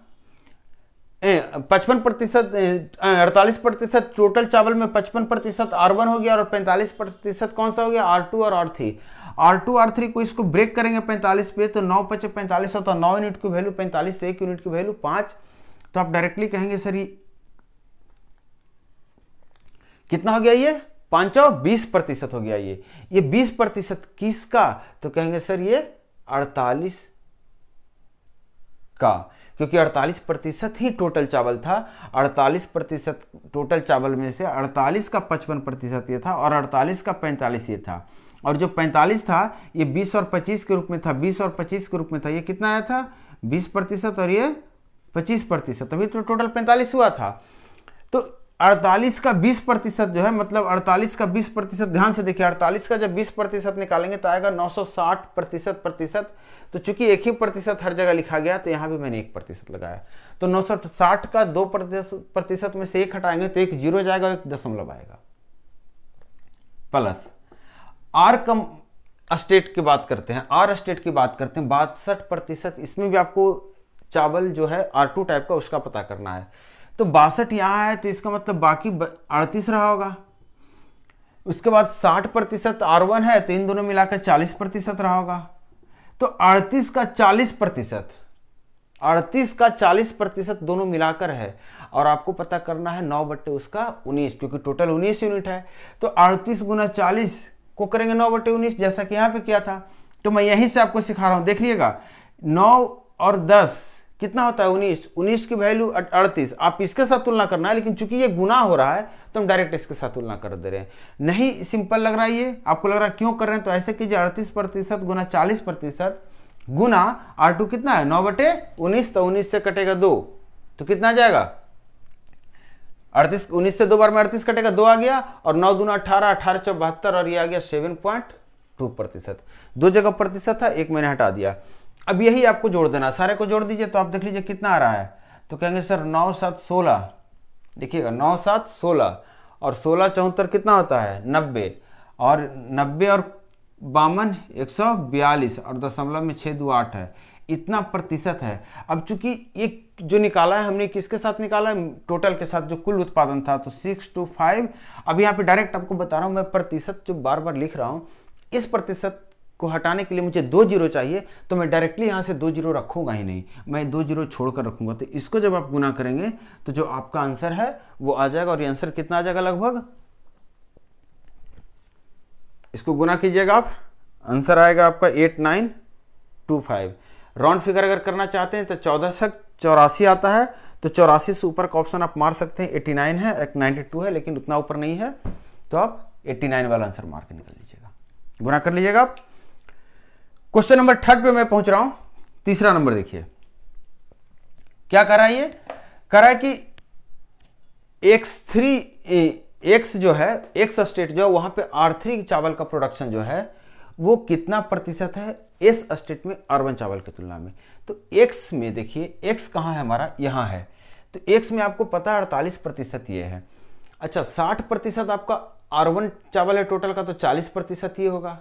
55%, 48% टोटल चावल में 55% R1 हो गया, और 45% कौन सा हो गया, R2 और R3। R2 R3 को इसको ब्रेक करेंगे 45 पे, तो 9 × 5 = 45 होता है। 9 यूनिट की वैल्यू 45, तो 1 यूनिट की वैल्यू 5। तो आप डायरेक्टली कहेंगे सर ये कितना हो गया, ये 5 और 20% हो गया। ये 20% किसका, तो कहेंगे सर ये 48 का, क्योंकि 48% ही टोटल चावल था। 48% टोटल चावल में से 48 का 55% ये था, और 48 का 45 ये था। और जो 45 था ये 20 और 25 के रूप में था, 20 और 25 के रूप में था। ये कितना आया था 20% और ये 25%, तभी तो टोटल 45 हुआ था। तो 48 का 20% जो है, मतलब 48 का 20%, ध्यान से देखिए 48 का जब 20% निकालेंगे तो आएगा 960%। तो चूंकि एक ही प्रतिशत हर जगह लिखा गया, तो यहाँ भी मैंने 1% लगाया। तो 960 का 2% में से 1 हटाएंगे तो 1 जीरो जाएगा, 1 दशमलव आएगा। प्लस आर कम स्टेट की बात करते हैं, आर स्टेट की बात करते हैं 62%। इसमें भी आपको चावल जो है R2 टाइप का उसका पता करना है। तो 62 यहाँ है, तो इसका मतलब बाकी 38 रहा होगा। उसके बाद 60% R1 है, तो इन दोनों मिलाकर 40% रहा होगा। तो 38 का 40%, 38 का 40% दोनों मिलाकर है, और आपको पता करना है 9/19, क्योंकि टोटल 19 यूनिट है। तो 38 × 40 को करेंगे 9/19, जैसा कि यहाँ पे किया था। तो मैं यहीं से आपको सिखा रहा हूँ, देख लीजिएगा 9 और 10 कितना होता है 19, 19 की वैल्यू 38। आप इसके साथ तुलना करना है, लेकिन चूंकि ये गुना हो रहा है तो हम डायरेक्ट इसके साथ तुलना कर दे रहे हैं। नहीं सिंपल लग रहा है ये, आपको लग रहा है क्यों कर रहे हैं, तो ऐसे कीजिए 38% × 40% गुना R2 कितना है 9/19, तो 19 से कटेगा 2, तो कितना आ जाएगा 38। 19 से 2 बार में 38 कटेगा, 2 आ गया, और 9 दूना 18, 18 × 72, और ये आ गया 7.2%। 2 जगह प्रतिशत था, 1 मैंने हटा दिया। अब यही आपको जोड़ देना, सारे को जोड़ दीजिए, तो आप देख लीजिए कितना आ रहा है। तो कहेंगे सर 9 7 16, देखिएगा 9 7 16, और 16 74 कितना होता है 90, और 90 और 52 142, और दशमलव में 6 2 8 है, इतना प्रतिशत है। अब चूंकि एक जो निकाला है हमने किसके साथ निकाला है, टोटल के साथ, जो कुल उत्पादन था, तो 625। अब यहाँ पे डायरेक्ट आपको बता रहा हूँ मैं, प्रतिशत जो बार बार लिख रहा हूँ, इस प्रतिशत को हटाने के लिए मुझे 2 जीरो चाहिए, तो मैं डायरेक्टली यहाँ से 2 जीरो रखूंगा ही नहीं, मैं 2 जीरो छोड़कर रखूंगा। तो इसको जब आप गुना करेंगे तो जो आपका आंसर है वो आ जाएगा, और ये आंसर कितना आ जाएगा लगभग, इसको गुना कीजिएगा आप, आंसर आएगा आपका 8925। राउंड फिगर अगर करना चाहते हैं तो 1484 आता है, तो 84 से ऊपर का ऑप्शन आप मार सकते हैं। 89 है, एक 92 है, लेकिन उतना ऊपर नहीं है, तो आप 89 वाला आंसर मार के निकल लीजिएगा, गुना कर लीजिएगा आप। क्वेश्चन नंबर 3 पे मैं पहुंच रहा हूं। तीसरा नंबर देखिए क्या कर रहा है, ये कह रहा है कि X जो है, X स्टेट जो है वहां पे R3 चावल का प्रोडक्शन जो है वो कितना प्रतिशत है S स्टेट में R1 चावल की तुलना में। तो X में देखिए, X कहाँ है हमारा, यहाँ है। तो एक्स में आपको पता है 48% ये है। अच्छा 60% आपका R1 चावल है टोटल का, तो 40% ये होगा।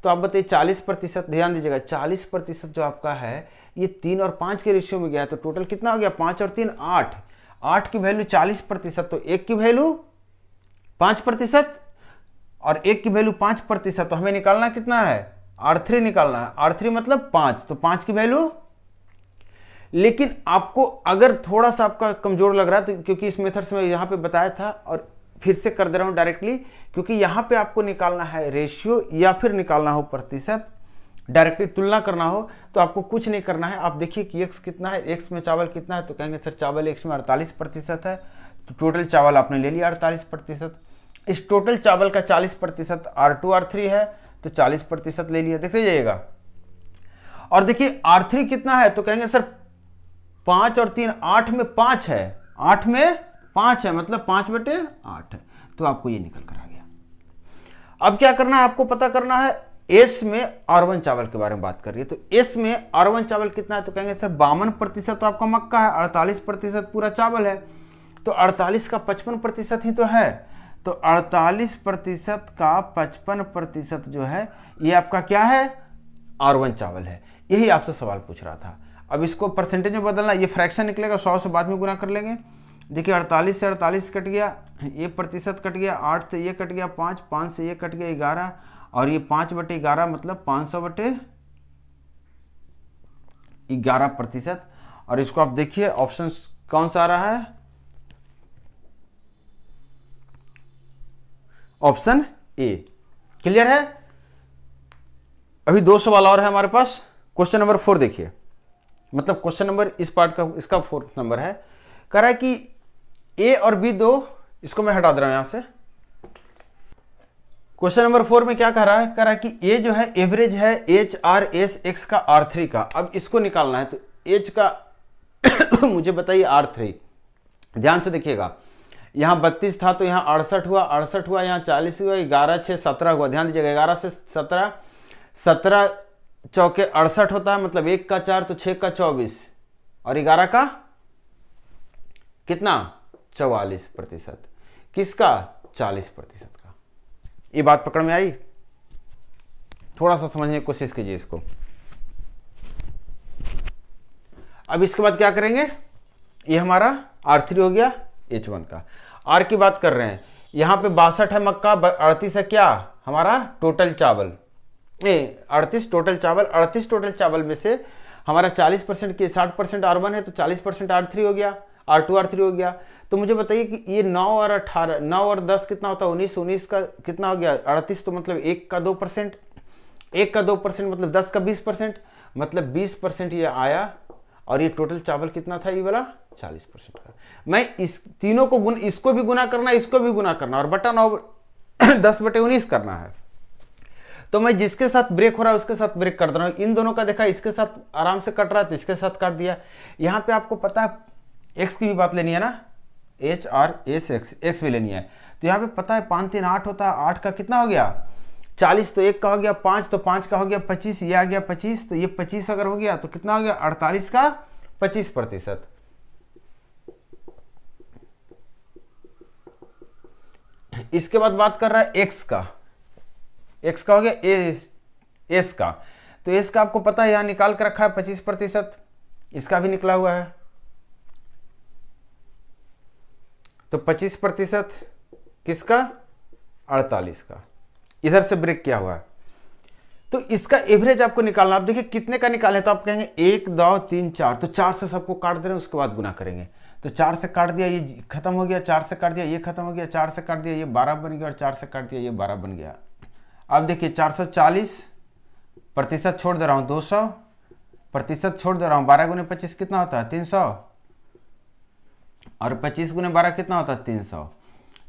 तो आप बताइए 40%, ध्यान दीजिएगा 40% जो आपका है ये 3 और 5 के रेशियो में गया है, तो टोटल कितना हो गया 5 और 3 8, 8 की वैल्यू 40%, तो 1 की वैल्यू 5% और 1 की वैल्यू 5%, तो हमें निकालना कितना है R3 निकालना है। R3 मतलब 5, तो 5 की वैल्यू। लेकिन आपको अगर थोड़ा सा आपका कमजोर लग रहा है तो क्योंकि इस मेथड से मैं यहाँ पे बताया था और फिर से कर दे रहा हूँ डायरेक्टली, क्योंकि यहाँ पे आपको निकालना है रेशियो या फिर निकालना हो प्रतिशत, डायरेक्टली तुलना करना हो तो आपको कुछ नहीं करना है। आप देखिए कि एक्स कितना है, एक्स में चावल कितना है, तो कहेंगे सर चावल एक्स में 48% है, तो टोटल चावल आपने ले लिया 48%। इस टोटल चावल का 40% R2 R3 है, तो 40% ले लिया, देखते जाइएगा। और देखिए R3 कितना है, तो कहेंगे सर 5 और 3 8 में 5 है, 8 में 5 है, मतलब 5/8 है, तो आपको ये निकल कर आ गया। अब क्या करना है, आपको पता करना है एस में R1 चावल के बारे में बात करिए। तो एस में R1 चावल कितना है, तो कहेंगे सर 52% तो आपका मक्का है, 48% पूरा चावल है, तो 48 का 55% ही तो है, तो 48% का 55% जो है ये आपका क्या है R1 चावल है। यही आपसे सवाल पूछ रहा था। अब इसको परसेंटेज में बदलना, ये फ्रैक्शन निकलेगा, 100 से बाद में गुना कर लेंगे। देखिए 48 से 48 कट गया, ये प्रतिशत कट गया, 8 से ये कट गया 5, 5 से ये कट गया 11, और ये 5/11 मतलब 500/11%। और इसको आप देखिए ऑप्शन कौन सा आ रहा है, ऑप्शन ए। क्लियर है। अभी 2 सवाल और है हमारे पास। क्वेश्चन नंबर 4 देखिए, मतलब क्वेश्चन नंबर इस पार्ट का इसका 4th नंबर है। कह रहा है कि ए और बी दो, इसको मैं हटा दे रहा हूं यहां से। क्वेश्चन नंबर 4 में क्या कह रहा है, कह रहा है कि ए जो है एवरेज है HR S X का R3 का। अब इसको निकालना है, तो H का मुझे बताइए R3। ध्यान से देखिएगा, यहाँ 32 था तो यहाँ 68 हुआ, 68 हुआ, यहाँ 40 हुआ, 11 6 17 हुआ। ध्यान दीजिएगा 11 से 17, 17 चौके 68 होता है, मतलब 1 का 4 तो 6 का 24 और 11 का कितना 44%, किसका 40% का। ये बात पकड़ में आई, थोड़ा सा समझने की कोशिश कीजिए इसको। अब इसके बाद क्या करेंगे, ये हमारा R3 हो गया H1 का। R की बात कर रहे हैं, यहां पे 62 है मक्का, 38 है क्या हमारा टोटल चावल, 38 टोटल चावल। 38 टोटल चावल में से हमारा 40% के 60% R1 है, तो 40% R3 हो गया, R2 R3 हो गया। तो मुझे बताइए कि ये 9 और 18, 9 और 10 कितना होता है 19, 19 का कितना हो गया 38, तो मतलब 1 का 2%, 1 का 2% मतलब 10 का 20%, मतलब 20% ये आया। और ये टोटल चावल कितना था ये वाला 40% का। मैं इस तीनों को इसको भी गुना करना, इसको भी गुना करना, और बटा 9 10/19 करना है। तो मैं जिसके साथ ब्रेक हो रहा है उसके साथ ब्रेक कर दे रहा हूं। इन दोनों का देखा, इसके साथ आराम से कट रहा है तो इसके साथ काट दिया। यहां पे आपको पता है एक्स की भी बात लेनी है ना, HR S X, एक्स भी लेनी है। तो यहाँ पे पता है 5 3 8 होता है, 8 का कितना हो गया 40, तो 1 का हो गया 5, तो 5 का हो गया 25, ये आ गया 25, तो ये 25 अगर हो गया तो कितना हो गया 48 का 25%। इसके बाद बात कर रहा है एक्स का, एक्स का हो गया एस का। तो एस का आपको पता है यहां निकाल कर रखा है 25%, इसका भी निकला हुआ है, तो 25% किसका 48 का, इधर से ब्रेक किया हुआ है। तो इसका एवरेज आपको निकालना। आप देखिए कितने का निकाले, तो आप कहेंगे 1 2 3 4, तो 4 से सबको काट दे रहे हैं, उसके बाद गुना करेंगे। तो 4 से काट दिया ये खत्म हो गया, 4 से काट दिया ये खत्म हो गया, 4 से काट दिया ये 12 बन गया, और 4 से काट दिया ये 12 बन गया। अब देखिए 440% छोड़ दे रहा हूँ, 200% छोड़ दे रहा हूँ, 12 × 25 कितना होता है 300, और 25 × 12 कितना होता है 300,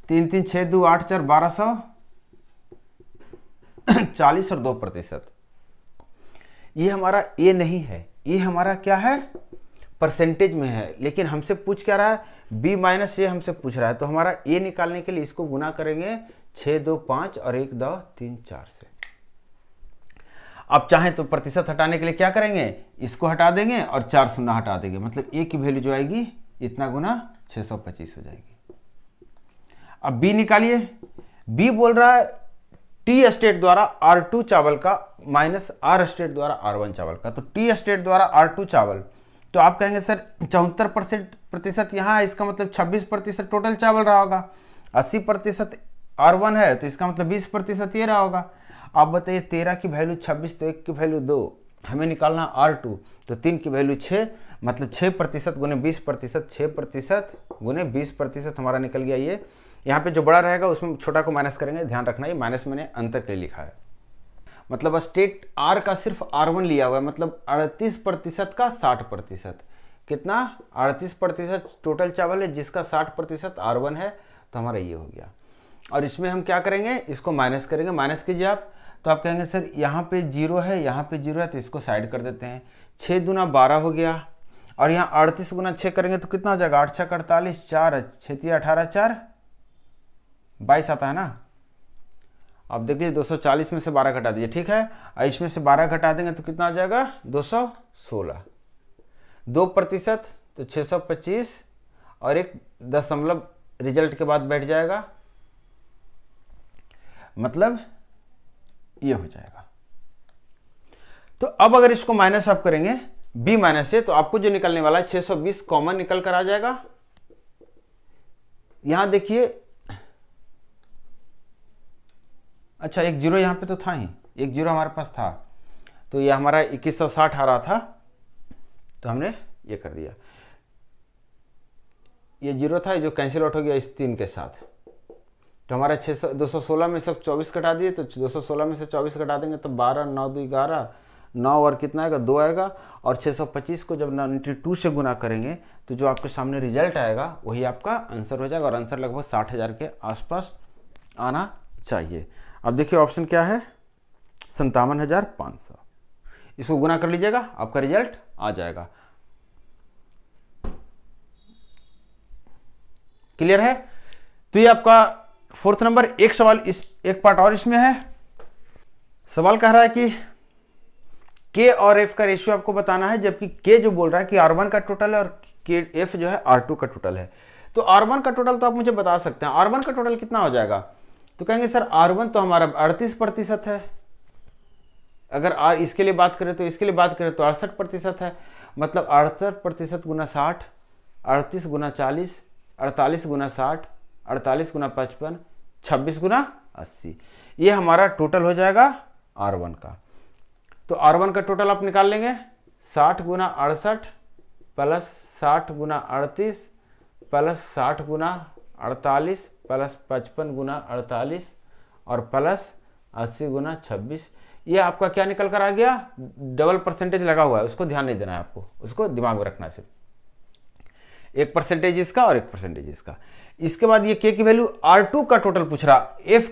3 3 6 2 8 4 1240 और 2%। ये हमारा ए नहीं है, ये हमारा क्या है परसेंटेज में है, लेकिन हमसे पूछ क्या रहा है B - A हमसे पूछ रहा है। तो हमारा ए निकालने के लिए इसको गुना करेंगे 6 2 5 और 1 2 3 4 से। आप चाहें तो प्रतिशत हटाने के लिए क्या करेंगे, इसको हटा देंगे और 4 शून्य हटा देंगे, मतलब ए की वैल्यू जो आएगी इतना गुना 625 हो जाएगी। अब बी निकालिए। बी बोल रहा है टी एस्टेट द्वारा R2 चावल का माइनस आर एस्टेट द्वारा R1 चावल का। तो टी एस्टेट द्वारा R2 चावल, तो आप कहेंगे सर 74% यहाँ है, इसका मतलब 26% टोटल चावल रहा होगा। 80% R1 है तो इसका मतलब 20% ये रहा होगा। आप बताइए 13 की वैल्यू 26 तो 1 की वैल्यू 2, हमें निकालना R2 तो 3 की वैल्यू 6, मतलब 6% गुने 20%, 6% गुने 20% हमारा निकल गया ये। यहाँ पे जो बड़ा रहेगा उसमें छोटा को माइनस करेंगे, ध्यान रखना ये माइनस मैंने अंतर के लिए लिखा है। मतलब स्टेट R का सिर्फ R1 लिया हुआ है, मतलब 38% का 60%। कितना? 38% टोटल चावल है जिसका 60% R1 है, तो हमारा ये हो गया। और इसमें हम क्या करेंगे, इसको माइनस करेंगे। माइनस कीजिए आप, तो आप कहेंगे सर यहाँ पे 0 है, यहाँ पे 0 है, तो इसको साइड कर देते हैं। 6 दूना 12 हो गया, और यहाँ 38 गुना 6 करेंगे तो कितना हो जाएगा? 8 6 48, 4 6 18 4 22 आता है ना। अब देखिए 240 में से 12 घटा दीजिए, ठीक है। और इसमें से 12 घटा देंगे तो कितना आ जाएगा? 216। 2% तो 625, और एक दशमलव रिजल्ट के बाद बैठ जाएगा, मतलब ये हो जाएगा। तो अब अगर इसको माइनस आप करेंगे b माइनस से, तो आपको जो निकलने वाला है 620 कॉमन निकल कर आ जाएगा। यहां देखिए, अच्छा एक जीरो यहां पे तो था ही, एक जीरो हमारे पास था, तो ये हमारा 2160 आ रहा था, तो हमने ये कर दिया। ये जीरो था जो कैंसिल आउट हो गया इस 3 के साथ, तो हमारा 216 में से 24 घटा दिए, तो 216 में से 24 घटा देंगे तो 12 9 2 11, 9 और कितना आएगा? 2 आएगा। और 625 को जब 92 से गुना करेंगे तो जो आपके सामने रिजल्ट आएगा वही आपका आंसर हो जाएगा, और आंसर लगभग 60,000 के आसपास आना चाहिए। अब देखिए ऑप्शन क्या है? 57,500। इसको गुना कर लीजिएगा, आपका रिजल्ट आ जाएगा। क्लियर है? तो ये आपका 4th नंबर। एक सवाल, इस एक पार्ट और इसमें है। सवाल कह रहा है कि K और F का रेशियो आपको बताना है, जबकि K जो बोल रहा है कि R1 का टोटल है और F जो है R2 का टोटल है। तो R1 का टोटल तो आप मुझे बता सकते हैं, R1 का टोटल कितना हो जाएगा? तो कहेंगे सर R1 तो हमारा 38% है, अगर इसके लिए बात करें तो इसके लिए बात करें तो 68% है, मतलब 68% गुना 60, 38 गुना 40, 48 गुना 60, 48 गुना 55, 26 गुना 80, ये हमारा टोटल हो जाएगा R1 का। तो R1 का टोटल आप निकाल लेंगे, 60 गुना 68 प्लस 60 गुना 38 प्लस 60 गुना 48 प्लस 55 गुना 48 और प्लस 80 गुना 26। ये आपका क्या निकल कर आ गया? डबल परसेंटेज लगा हुआ है, उसको ध्यान नहीं देना है आपको, उसको दिमाग में रखना है सिर्फ। 1% इसका और 1% इसका। इसके बाद ये K की वैल्यू R2 का टोटल पूछ रहा, F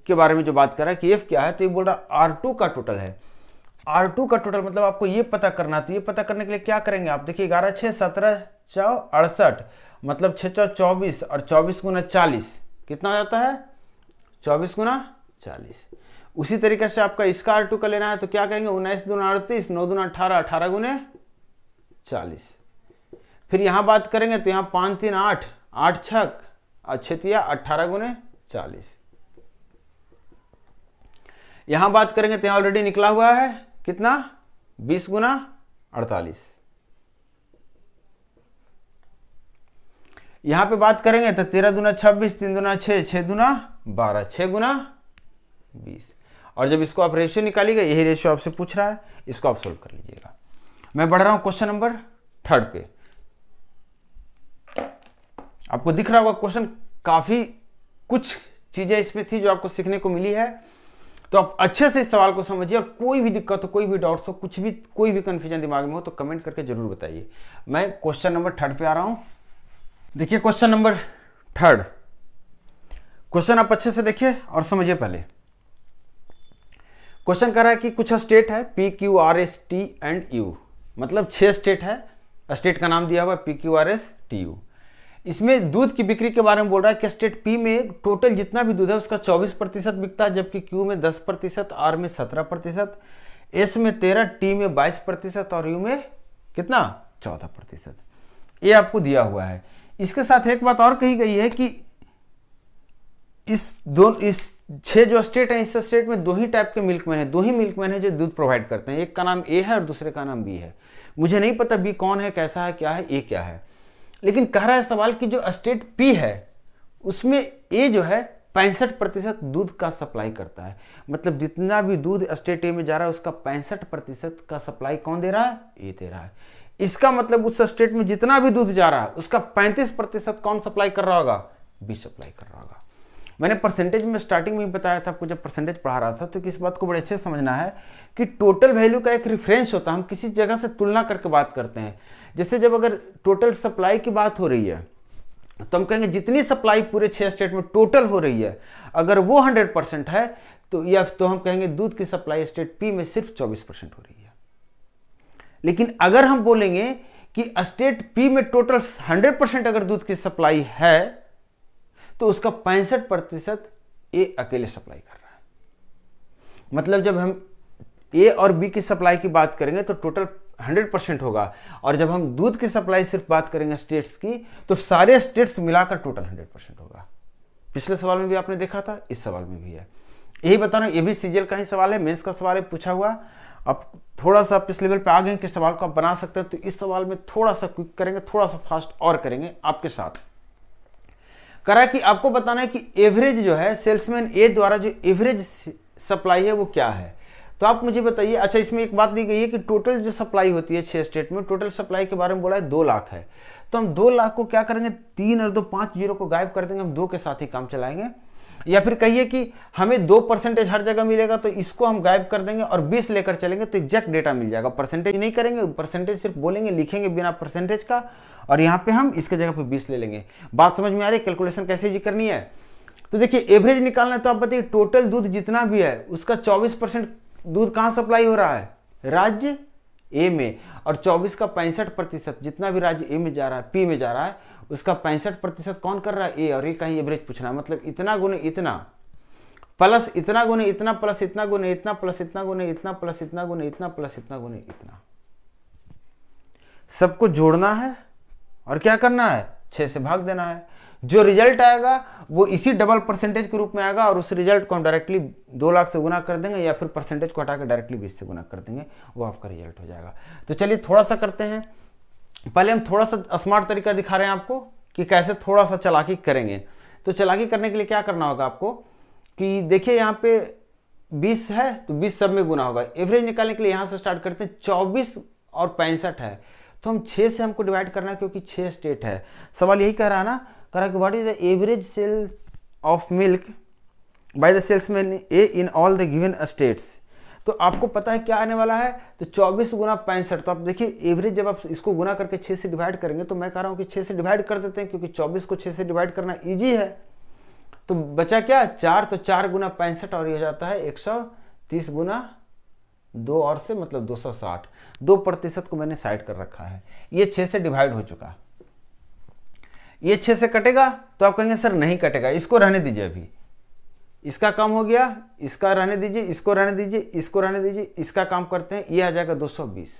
के बारे में जो बात कर रहा है कि F क्या है, तो ये बोल रहा R2 का टोटल है। R2 का टोटल मतलब आपको ये पता करना, तो ये पता करने के लिए क्या करेंगे आप? देखिए 11 6 17 4 68, मतलब 6 4 24 और 24 गुना 40 कितना हो जाता है? 24 गुना 40। उसी तरीके से आपका इसका R2 का लेना है, तो क्या कहेंगे? 19 दूना 38, 9 दूना 18, 18 गुने 40। फिर यहां बात करेंगे तो यहाँ 5 3 8, 8 6 और 6 3 18 गुने 40। यहां बात करेंगे तो यहाँ ऑलरेडी निकला हुआ है कितना? 20 गुना 48। यहां पे बात करेंगे तो 13 दूना 26, 3 दूना 6, 6 दूना 12, 6 गुना 20। और जब इसको आप रेशियो निकालिएगा, यही रेशियो आपसे पूछ रहा है, इसको आप सोल्व कर लीजिएगा। मैं बढ़ रहा हूं क्वेश्चन नंबर 3 पे। आपको दिख रहा होगा क्वेश्चन, काफी कुछ चीजें इसमें थी जो आपको सीखने को मिली है, तो आप अच्छे से इस सवाल को समझिए, और कोई भी दिक्कत हो, कोई भी डाउट्स हो, कुछ भी, कोई भी कंफ्यूजन दिमाग में हो तो कमेंट करके जरूर बताइए। मैं क्वेश्चन नंबर 3 पे आ रहा हूं। देखिए क्वेश्चन नंबर 3, क्वेश्चन आप अच्छे से देखिए और समझिए। पहले क्वेश्चन कह रहा है कि कुछ स्टेट है P Q R S T and U, मतलब 6 स्टेट है, स्टेट का नाम दिया हुआ P Q R S T U। इसमें दूध की बिक्री के बारे में बोल रहा है कि स्टेट P में टोटल जितना भी दूध है उसका 24% बिकता है, जबकि Q में 10%, R में 17%, S में 13%, T में 22% और U में कितना? 14%। ये आपको दिया हुआ है। इसके साथ एक बात और कही गई है कि इस 6 जो स्टेट हैं, इस स्टेट में 2 ही टाइप के मिल्कमैन हैं, 2 ही मिल्कमैन हैं जो दूध प्रोवाइड करते हैं। एक का नाम ए है और दूसरे का नाम बी है। मुझे नहीं पता बी कौन है, कैसा है, क्या है, ए क्या है, लेकिन कह रहा है सवाल कि जो स्टेट पी है उसमें ए जो है 65% दूध का सप्लाई करता है। मतलब जितना भी दूध स्टेट ए में जा रहा है उसका 65% का सप्लाई कौन दे रहा है? ए दे रहा है। इसका मतलब उस स्टेट में जितना भी दूध जा रहा है उसका 35% कौन सप्लाई कर रहा होगा? बी सप्लाई कर रहा होगा। मैंने परसेंटेज में स्टार्टिंग में ही बताया था आपको, जब परसेंटेज पढ़ा रहा था, तो इस बात को बड़े अच्छे से समझना है कि टोटल वैल्यू का एक रेफरेंस होता है। हम किसी जगह से तुलना करके बात करते हैं। जैसे जब अगर टोटल सप्लाई की बात हो रही है तो हम कहेंगे जितनी सप्लाई पूरे 6 स्टेट में टोटल हो रही है, अगर वो 100% है तो हम कहेंगे दूध की सप्लाई स्टेट पी में सिर्फ 24% हो रही है। लेकिन अगर हम बोलेंगे कि स्टेट पी में टोटल 100% अगर दूध की सप्लाई है तो उसका 65% ए अकेले सप्लाई कर रहा है। मतलब जब हम ए और बी की सप्लाई की बात करेंगे तो टोटल 100% होगा, और जब हम दूध की सप्लाई सिर्फ बात करेंगे स्टेट्स की तो सारे स्टेट्स मिलाकर टोटल 100% होगा। पिछले सवाल में भी आपने देखा था, इस सवाल में भी है। यही बता रहा हूं, ये भी सीजीएल का ही सवाल है, मेंस का सवाल है, पूछा हुआ। अब थोड़ा सा आप इस लेवल पे आ गए कि सवाल को आप बना सकते हैं, तो इस सवाल में थोड़ा सा क्विक करेंगे, थोड़ा सा फास्ट और करेंगे आपके साथ। करा कि आपको बताना है कि एवरेज जो है सेल्समैन ए द्वारा जो एवरेज सप्लाई है वो क्या है। तो आप मुझे बताइए। अच्छा, इसमें एक बात दी गई है कि टोटल जो सप्लाई होती है 6 स्टेट में, टोटल सप्लाई के बारे में बोला है 2 लाख है। तो हम 2 लाख को क्या करेंगे, 3 और 2 5 जीरो को गायब कर देंगे, हम 2 के साथ ही काम चलाएंगे। या फिर कहिए कि हमें 2% हर जगह मिलेगा तो इसको हम गायब कर देंगे और 20 लेकर चलेंगे तो एग्जैक्ट डेटा मिल जाएगा। परसेंटेज नहीं करेंगे, परसेंटेज सिर्फ बोलेंगे, लिखेंगे बिना परसेंटेज का, और यहाँ पे हम इसके जगह पे 20 ले लेंगे। बात समझ में आ रही है? कैलकुलेशन कैसे जी करनी है? तो देखिए, एवरेज निकालना है तो आप बताइए टोटल दूध जितना भी है उसका 24% दूध कहाँ सप्लाई हो रहा है? राज्य ए में। और 24 का 65% जितना भी राज्य ए में जा रहा है, पी में जा रहा है, उसका 65% कौन कर रहा है? ए। और ये कहीं एवरेज पूछना है, मतलब इतना गुने इतना प्लस इतना गुने इतना प्लस इतना गुने इतना प्लस इतना गुने इतना प्लस इतना गुने इतना प्लस इतना गुने इतना, सबको जोड़ना है और क्या करना है? 6 से भाग देना है। जो रिजल्ट आएगा वो इसी डबल परसेंटेज के रूप में आएगा, और उस रिजल्ट को हम डायरेक्टली 2 लाख से गुना कर देंगे, या फिर परसेंटेज को हटा के डायरेक्टली 20 से गुना कर देंगे, वो आपका रिजल्ट हो जाएगा। तो चलिए थोड़ा सा करते हैं। पहले हम थोड़ा सा स्मार्ट तरीका दिखा रहे हैं आपको कि कैसे थोड़ा सा चालाकी करेंगे। तो चालाकी करने के लिए क्या करना होगा आपको कि देखिए यहाँ पे 20 है तो 20 सब में गुना होगा। एवरेज निकालने के लिए यहाँ से स्टार्ट करते हैं। 24 और 65 है तो हम 6 से हमको डिवाइड करना है, क्योंकि 6 स्टेट है। सवाल यही कह रहा है ना, कह रहा है कि what is the average sale of milk by the salesman A in all the given states. तो आपको पता है क्या आने वाला है, तो 24 गुना 65। तो आप देखिए एवरेज जब आप इसको गुना करके 6 से डिवाइड करेंगे, तो मैं कह रहा हूँ कि 6 से डिवाइड कर देते हैं, क्योंकि 24 को 6 से डिवाइड करना ईजी है। तो बचा क्या? 4। तो 4 गुना 65 और ये हो जाता है 130 गुना 2 और से, मतलब 260। 2% को मैंने साइड कर रखा है। ये 6 से डिवाइड हो चुका। ये 6 से कटेगा तो आप कहेंगे सर नहीं कटेगा, इसको रहने दीजिए, अभी इसका काम हो गया, इसका रहने दीजिए, इसको रहने दीजिए, इसको रहने दीजिए, इसका काम करते हैं, ये आ जाएगा 220।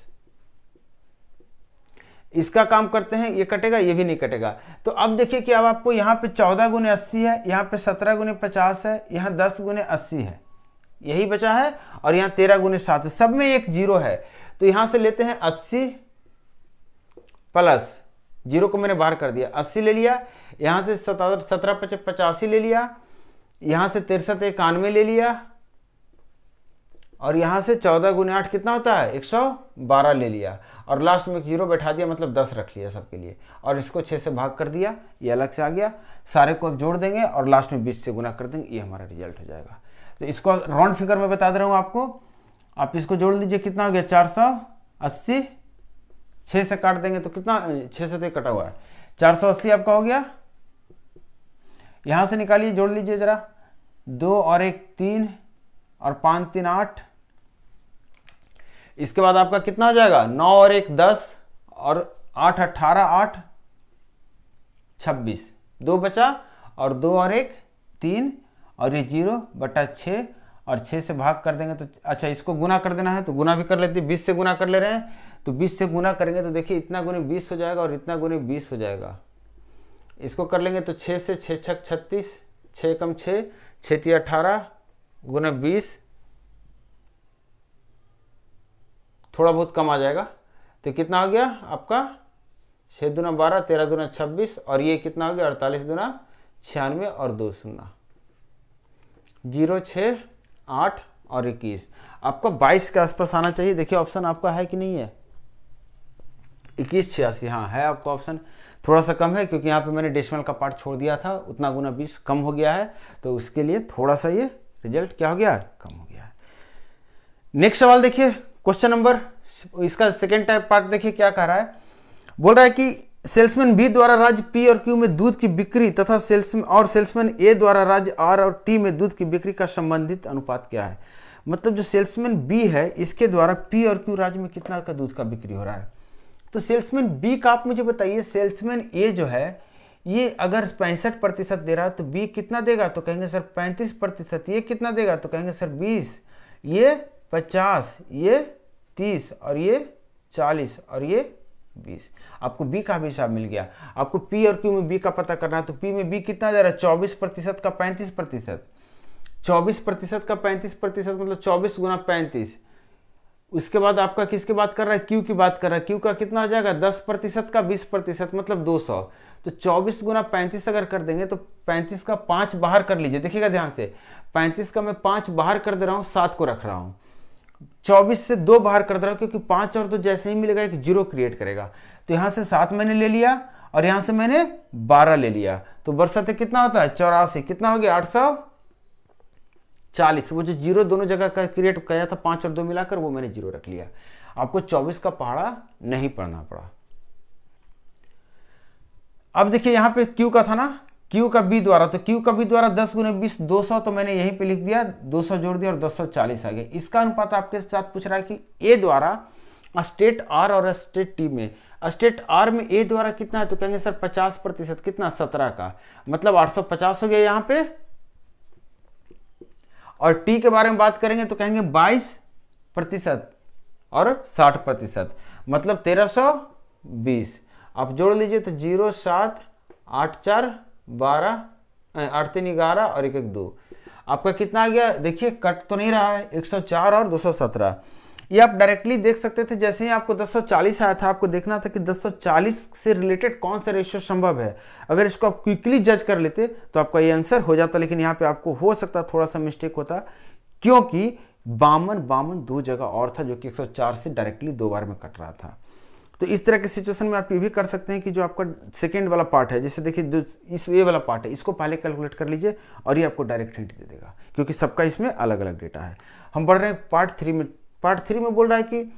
इसका काम करते हैं, ये कटेगा, ये भी नहीं कटेगा। तो अब देखिए कि अब आपको यहाँ पे 14 गुने 80 है, यहाँ पे 17 गुने 50 है, यहाँ 10 गुने 80 है, यही बचा है, और यहाँ 13 गुने 7 है। सब में एक जीरो है। तो यहाँ से लेते हैं 80 प्लस जीरो को मैंने बाहर कर दिया, 80 ले लिया, यहाँ से 17 85 ले लिया, यहाँ से 63 91 ले लिया, और यहाँ से 14 गुने 8 कितना होता है? 112 ले लिया, और लास्ट में एक जीरो बैठा दिया, मतलब 10 रख लिया सबके लिए, और इसको 6 से भाग कर दिया, ये अलग से आ गया। सारे को अब जोड़ देंगे और लास्ट में 20 से गुना कर देंगे, ये हमारा रिजल्ट हो जाएगा। तो इसको राउंड फिगर में बता दे रहा हूँ आपको, आप इसको जोड़ लीजिए, कितना हो गया? 480। 6 से काट देंगे तो कितना? 6 से तो कटा हुआ है, 480 आपका हो गया। यहां से निकालिए, जोड़ लीजिए जरा, 2 और 1 3 और 5 3 8। इसके बाद आपका कितना हो जाएगा? 9 और 1 10 और 8 18 8 26। 2 बचा, और 2 और 1 3, और ये 0/6, और 6 से भाग कर देंगे तो अच्छा इसको गुना कर देना है, तो गुना भी कर लेते हैं, 20 से गुना कर ले रहे हैं तो 20 से गुना करेंगे तो देखिए इतना गुने 20 हो जाएगा और इतना गुने 20 हो जाएगा। इसको कर लेंगे तो 6 से 6 छक 36, 6 कम 6, 6 तिया 18 गुना 20, थोड़ा बहुत कम आ जाएगा। तो कितना हो गया आपका 6 दूना 12, 13 दूना 26 और ये कितना हो गया 48 दूना 96 और 2 शून्य 0, 6, 8 और 21। आपका 22 के आसपास आना चाहिए। देखिए ऑप्शन आपका है कि नहीं है, 21 86, हाँ है आपका ऑप्शन। थोड़ा सा कम है क्योंकि यहाँ पे मैंने डेसिमल का पार्ट छोड़ दिया था, उतना गुना 20 कम हो गया है, तो उसके लिए थोड़ा सा ये रिजल्ट क्या हो गया है, कम हो गया है। नेक्स्ट सवाल देखिए, क्वेश्चन नंबर, इसका सेकेंड टाइप पार्ट देखिए क्या कह रहा है। बोल रहा है कि सेल्समैन बी द्वारा राज्य पी और क्यू में दूध की बिक्री तथा सेल्समैन ए द्वारा राज्य आर और टी में दूध की बिक्री का संबंधित अनुपात क्या है। मतलब जो सेल्समैन बी है इसके द्वारा पी और क्यू राज्य में कितना का दूध का बिक्री हो रहा है। तो सेल्समैन बी का आप मुझे बताइए, सेल्समैन ए जो है ये अगर 65% दे रहा है तो बी कितना देगा, तो कहेंगे सर 35%। ये कितना देगा, तो कहेंगे सर 20, ये 50, ये 30 और ये 40 और ये 20। आपको बी का भी हिसाब मिल गया। आपको पी और क्यू में बी का पता करना है, तो पी में बी कितना दे रहा है 24% का 35%, 24% का 35% मतलब 24 गुना 35। उसके बाद आपका किसकी बात कर रहा है, क्यू की बात कर रहा है। क्यू का कितना हो जाएगा 10% का 20% मतलब 200। तो 24 गुना 35 अगर कर देंगे तो 35 का 5 बाहर कर लीजिए, देखिएगा ध्यान से, 35 का मैं 5 बाहर कर दे रहा हूँ, 7 को रख रहा हूँ। 24 से 2 बाहर कर दे रहा हूँ क्योंकि 5 और 2 जैसे ही मिलेगा एक 0 क्रिएट करेगा। तो यहाँ से 7 मैंने ले लिया और यहाँ से मैंने 12 ले लिया, तो बरसात कितना होता है 84, कितना हो गया 840। वो जो 0 दोनों जगह का क्रिएट किया था 5 और 2 मिलाकर, वो मैंने 0 रख लिया। आपको 24 का पहाड़ा नहीं पढ़ना पड़ा। अब देखिए यहाँ पे क्यू का था ना, क्यू का बी द्वारा, तो क्यू का बी द्वारा 10 गुने 20 200, तो मैंने यहीं पे लिख दिया 200 जोड़ दिया और 240 आ गया। इसका अनुपात आपके साथ पूछ रहा है कि ए द्वारा स्टेट आर और स्टेट टी में, स्टेट आर में ए द्वारा कितना है, तो कहेंगे सर 50%, कितना 17 का, मतलब 850 हो गया यहाँ पे। और टी के बारे में बात करेंगे तो कहेंगे 22% और 60%, मतलब 1320। आप जोड़ लीजिए तो 0, 7, 8, 4, 12, 8, 3, 11 और 1, 1, 2। आपका कितना आ गया, देखिए कट तो नहीं रहा है, 104 और 217। ये आप डायरेक्टली देख सकते थे, जैसे ही आपको 1040 आया था आपको देखना था कि 1040 से रिलेटेड कौन सा रेशियो संभव है। अगर इसको आप क्विकली जज कर लेते तो आपका ये आंसर हो जाता, लेकिन यहाँ पे आपको हो सकता थोड़ा सा मिस्टेक होता, क्योंकि 52 दो जगह और था जो कि 104 से डायरेक्टली 2 बार में कट रहा था। तो इस तरह की सिचुएशन में आप ये भी कर सकते हैं कि जो आपका सेकेंड वाला पार्ट है, जैसे देखिए जो इस ये वाला पार्ट है इसको पहले कैलकुलेट कर लीजिए और ये आपको डायरेक्ट हिंट दे देगा, क्योंकि सबका इसमें अलग अलग डेटा है। हम बढ़ रहे हैं पार्ट 3 में। पार्ट 3 में बोल रहा है कि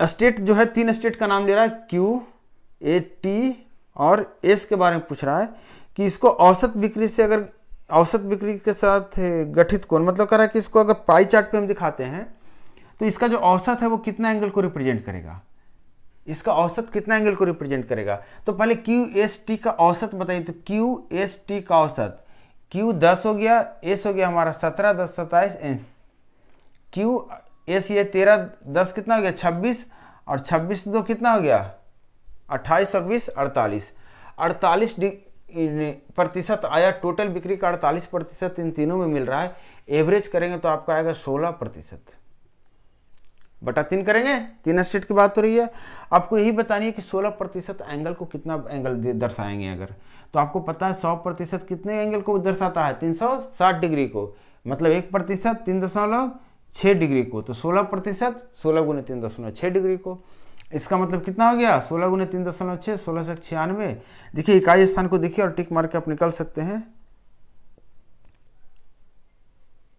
स्टेट जो है 3 स्टेट का नाम ले रहा है, क्यू, ए, टी और एस के बारे में पूछ रहा है कि इसको औसत बिक्री से, अगर औसत बिक्री के साथ गठित कोण, मतलब कर रहा है कि इसको अगर पाई चार्ट पे हम दिखाते हैं तो इसका जो औसत है वो कितना एंगल को रिप्रेजेंट करेगा, इसका औसत कितना एंगल को रिप्रेजेंट करेगा। तो पहले क्यू एस टी का औसत बताइए। तो क्यू एस टी का औसत, क्यू 10 हो गया, एस हो गया हमारा 17, 10, 27, क्यू एस ये 13, 10 कितना हो गया 26 और 26 2 कितना हो गया 28 और 20 48, 48% आया। टोटल बिक्री का 48% इन तीनों में मिल रहा है। एवरेज करेंगे तो आपका आएगा 16%, बटा 3 करेंगे, 3 स्टेट की बात हो रही है। आपको यही बतानी है कि 16% एंगल को कितना एंगल दर्शाएंगे। अगर तो आपको पता है 100% कितने एंगल को दर्शाता है 360 डिग्री को, मतलब 1% 3.6 डिग्री को। तो 16% 16 गुने 3.6 डिग्री को, इसका मतलब कितना हो गया 16 गुने 3.6, 16 से 96। देखिए इकाई स्थान को देखिए और टिक मार के आप निकल सकते हैं।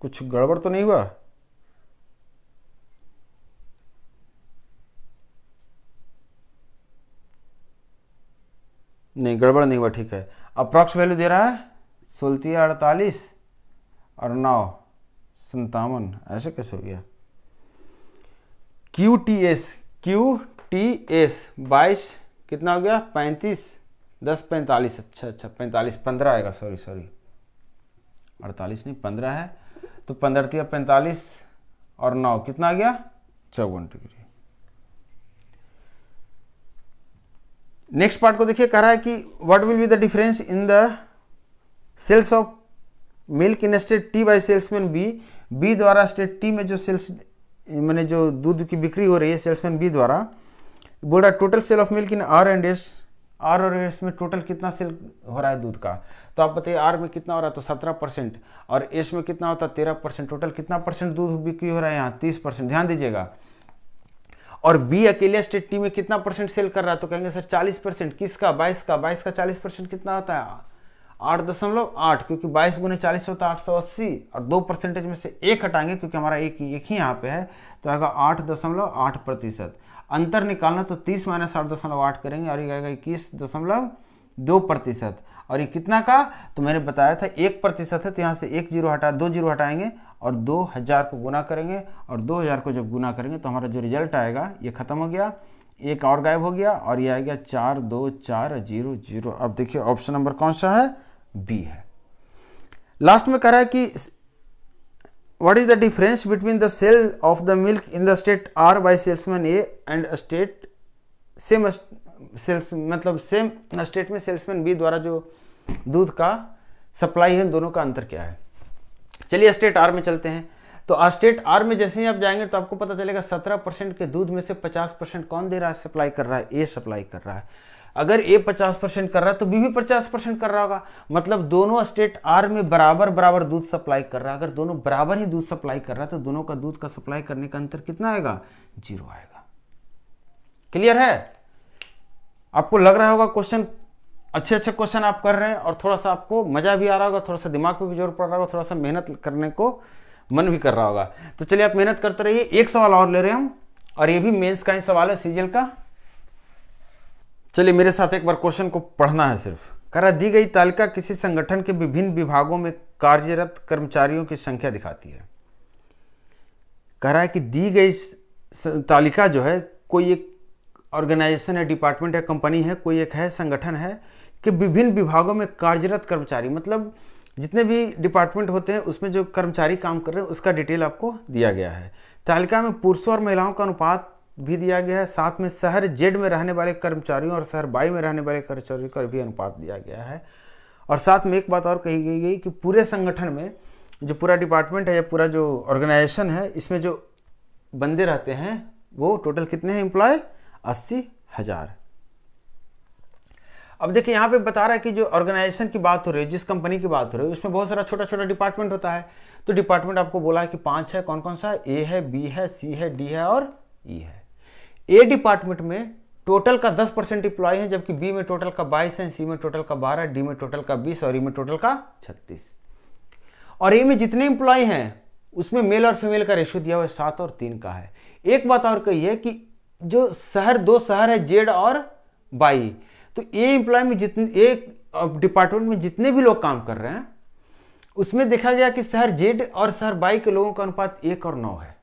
कुछ गड़बड़ तो नहीं हुआ? नहीं, गड़बड़ नहीं हुआ, ठीक है। अप्रॉक्स वैल्यू दे रहा है 16 48 और 9 57, ऐसे कैसे हो गया। क्यू टी एस 22 कितना हो गया 35, 10 45, अच्छा 45 15 आएगा, सॉरी 48 नहीं 15 है। तो 15 45 और 9 कितना आ गया 54 डिग्री। नेक्स्ट पार्ट को देखिए, कह रहा है कि what will be the difference in the sales of milk in state T by salesman B. B द्वारा स्टेट टी में जो सेल्स मैंने जो दूध की बिक्री हो रही है सेल्समैन बी द्वारा, बोल रहा है total sale of milk in R and S. R और एस में टोटल कितना सेल हो रहा है दूध का, तो आप बताइए आर में कितना हो रहा है, तो 17% और एस में कितना होता है 13%। टोटल कितना परसेंट दूध बिक्री हो रहा है यहाँ 30%, ध्यान दीजिएगा। और बी अकेले स्टेट टी में कितना परसेंट सेल कर रहा है, तो कहेंगे सर 40%। किसका, 22 का। 22 का 40% कितना होता है 8.8, क्योंकि 22 गुने 40 होता है 880 और 2% में से एक हटाएंगे क्योंकि हमारा एक ही यहाँ पे है, तो आएगा 8.8%। अंतर निकालना तो 30 माइनस 8.8 करेंगे और ये आएगा 21.2%। और ये कितना का, तो मैंने बताया था 1% है, तो यहाँ से 1 जीरो हटा 2 जीरो हटाएंगे और 2000 को गुना करेंगे और 2000 को जब गुना करेंगे तो हमारा जो रिजल्ट आएगा ये खत्म हो गया, एक और गायब हो गया और ये आ गया 424000। अब देखिए ऑप्शन नंबर कौन सा है, बी है। लास्ट में कह रहा है कि what is the difference between the sale of the milk in the state R by salesman A and state same sales, मतलब सेम स्टेट में सेल्समैन बी द्वारा जो दूध का सप्लाई है, दोनों का अंतर क्या है। चलिए स्टेट आर में चलते हैं। तो स्टेट आर में जैसे ही आप जाएंगे तो आपको पता चलेगा 17% के दूध में से 50% कौन दे रहा है, सप्लाई कर रहा है, ए सप्लाई कर रहा है। अगर ए 50% कर रहा है तो बी भी 50% कर रहा होगा, मतलब दोनों स्टेट आर में बराबर बराबर दूध सप्लाई कर रहा है। अगर दोनों बराबर ही दूध सप्लाई कर रहा है तो दोनों का दूध का सप्लाई करने का अंतर कितना आएगा, 0 आएगा। क्लियर है? आपको लग रहा होगा क्वेश्चन अच्छे क्वेश्चन आप कर रहे हैं और थोड़ा सा आपको मजा भी आ रहा होगा, थोड़ा सा दिमाग पे भी जोर पड़ रहा होगा, थोड़ा सा मेहनत करने को मन भी कर रहा होगा। तो चलिए आप मेहनत करते रहिए। एक सवाल और ले रहे हैं हम, और ये भी मेंस का ही सवाल है, सीजीएल का। चलिए मेरे साथ एक बार क्वेश्चन को पढ़ना है सिर्फ। कह रहा दी गई तालिका किसी संगठन के विभिन्न विभागों में कार्यरत कर्मचारियों की संख्या दिखाती है। कह रहा है कि दी गई तालिका जो है, कोई एक ऑर्गेनाइजेशन है, डिपार्टमेंट है, कंपनी है, कोई एक है, संगठन है कि विभिन्न विभागों में कार्यरत कर्मचारी, मतलब जितने भी डिपार्टमेंट होते हैं उसमें जो कर्मचारी काम कर रहे हैं उसका डिटेल आपको दिया गया है। तालिका में पुरुषों और महिलाओं का अनुपात भी दिया गया है, साथ में शहर जेड में रहने वाले कर्मचारियों और शहर बाई में रहने वाले कर्मचारियों का भी अनुपात दिया गया है। और साथ में एक बात और कही गई कि पूरे संगठन में जो पूरा डिपार्टमेंट है या पूरा जो ऑर्गेनाइजेशन है, इसमें जो बंदे रहते हैं वो टोटल कितने हैं एम्प्लॉय, 80,000। अब देखिए यहाँ पे बता रहा है कि जो ऑर्गेनाइजेशन की बात हो रही है, जिस कंपनी की बात हो रही है, उसमें बहुत सारा छोटा छोटा डिपार्टमेंट होता है। तो डिपार्टमेंट आपको बोला है कि 5 है, कौन कौन सा है, ए है, बी है, सी है, डी है और ई है। ए डिपार्टमेंट में टोटल का 10% एम्प्लॉय है, जबकि बी में टोटल का 22 है, सी में टोटल का 12, डी में टोटल का 20 और ई में टोटल का 36। और ए में जितने एम्प्लॉय हैं उसमें मेल और फीमेल का रेशियो दिया हुआ है 7 और 3 का है। एक बात और कही है कि जो शहर, 2 शहर है जेड और बाई, तो ए एम्प्लॉय में जितने, एक डिपार्टमेंट में जितने भी लोग काम कर रहे हैं उसमें देखा गया कि शहर जेड और शहर बाई के लोगों का अनुपात 1 और 9 है।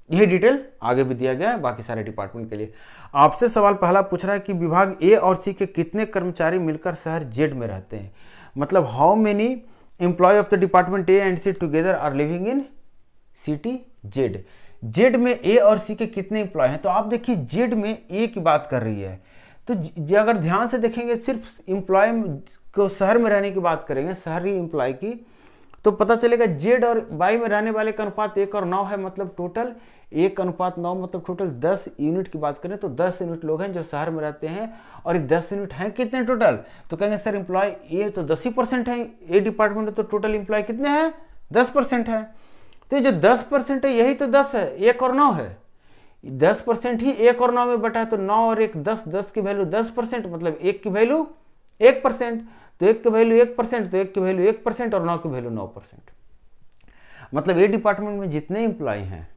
यह डिटेल आगे भी दिया गया है बाकी सारे डिपार्टमेंट के लिए। आपसे सवाल पहला पूछ रहा है कि विभाग ए और सी के कितने कर्मचारी मिलकर शहर जेड में रहते हैं, मतलब how many employ of the department A and C together are living in city Z. Z में ए और सी के कितने एम्प्लॉय हैं, तो आप देखिए जेड में ए की बात कर रही है, तो अगर ध्यान से देखेंगे सिर्फ एम्प्लॉय को शहर में रहने की बात करेंगे, शहरी एम्प्लॉय की, तो पता चलेगा जेड और बाई में रहने वाले का अनुपात 1 और 9 है, मतलब टोटल 1:9, मतलब टोटल 10 यूनिट की बात करें तो 10 यूनिट लोग हैं जो शहर में रहते हैं। और ये 10 यूनिट हैं कितने टोटल, तो कहेंगे सर एम्प्लॉय ए तो 10% है, ए डिपार्टमेंट तो टोटल एम्प्लॉय कितने हैं 10% है। तो ये जो 10% है यही तो 10 है, 1 और 9 है, 10% ही 1 और 9 में बटा है, तो 9 और 1 10, 10 की वैल्यू 10%, मतलब 1 की वैल्यू 1%, तो 1 की वैल्यू 1%, तो 1 की वैल्यू 1% और 9 की वैल्यू 9%, मतलब ए डिपार्टमेंट में जितने एम्प्लॉय हैं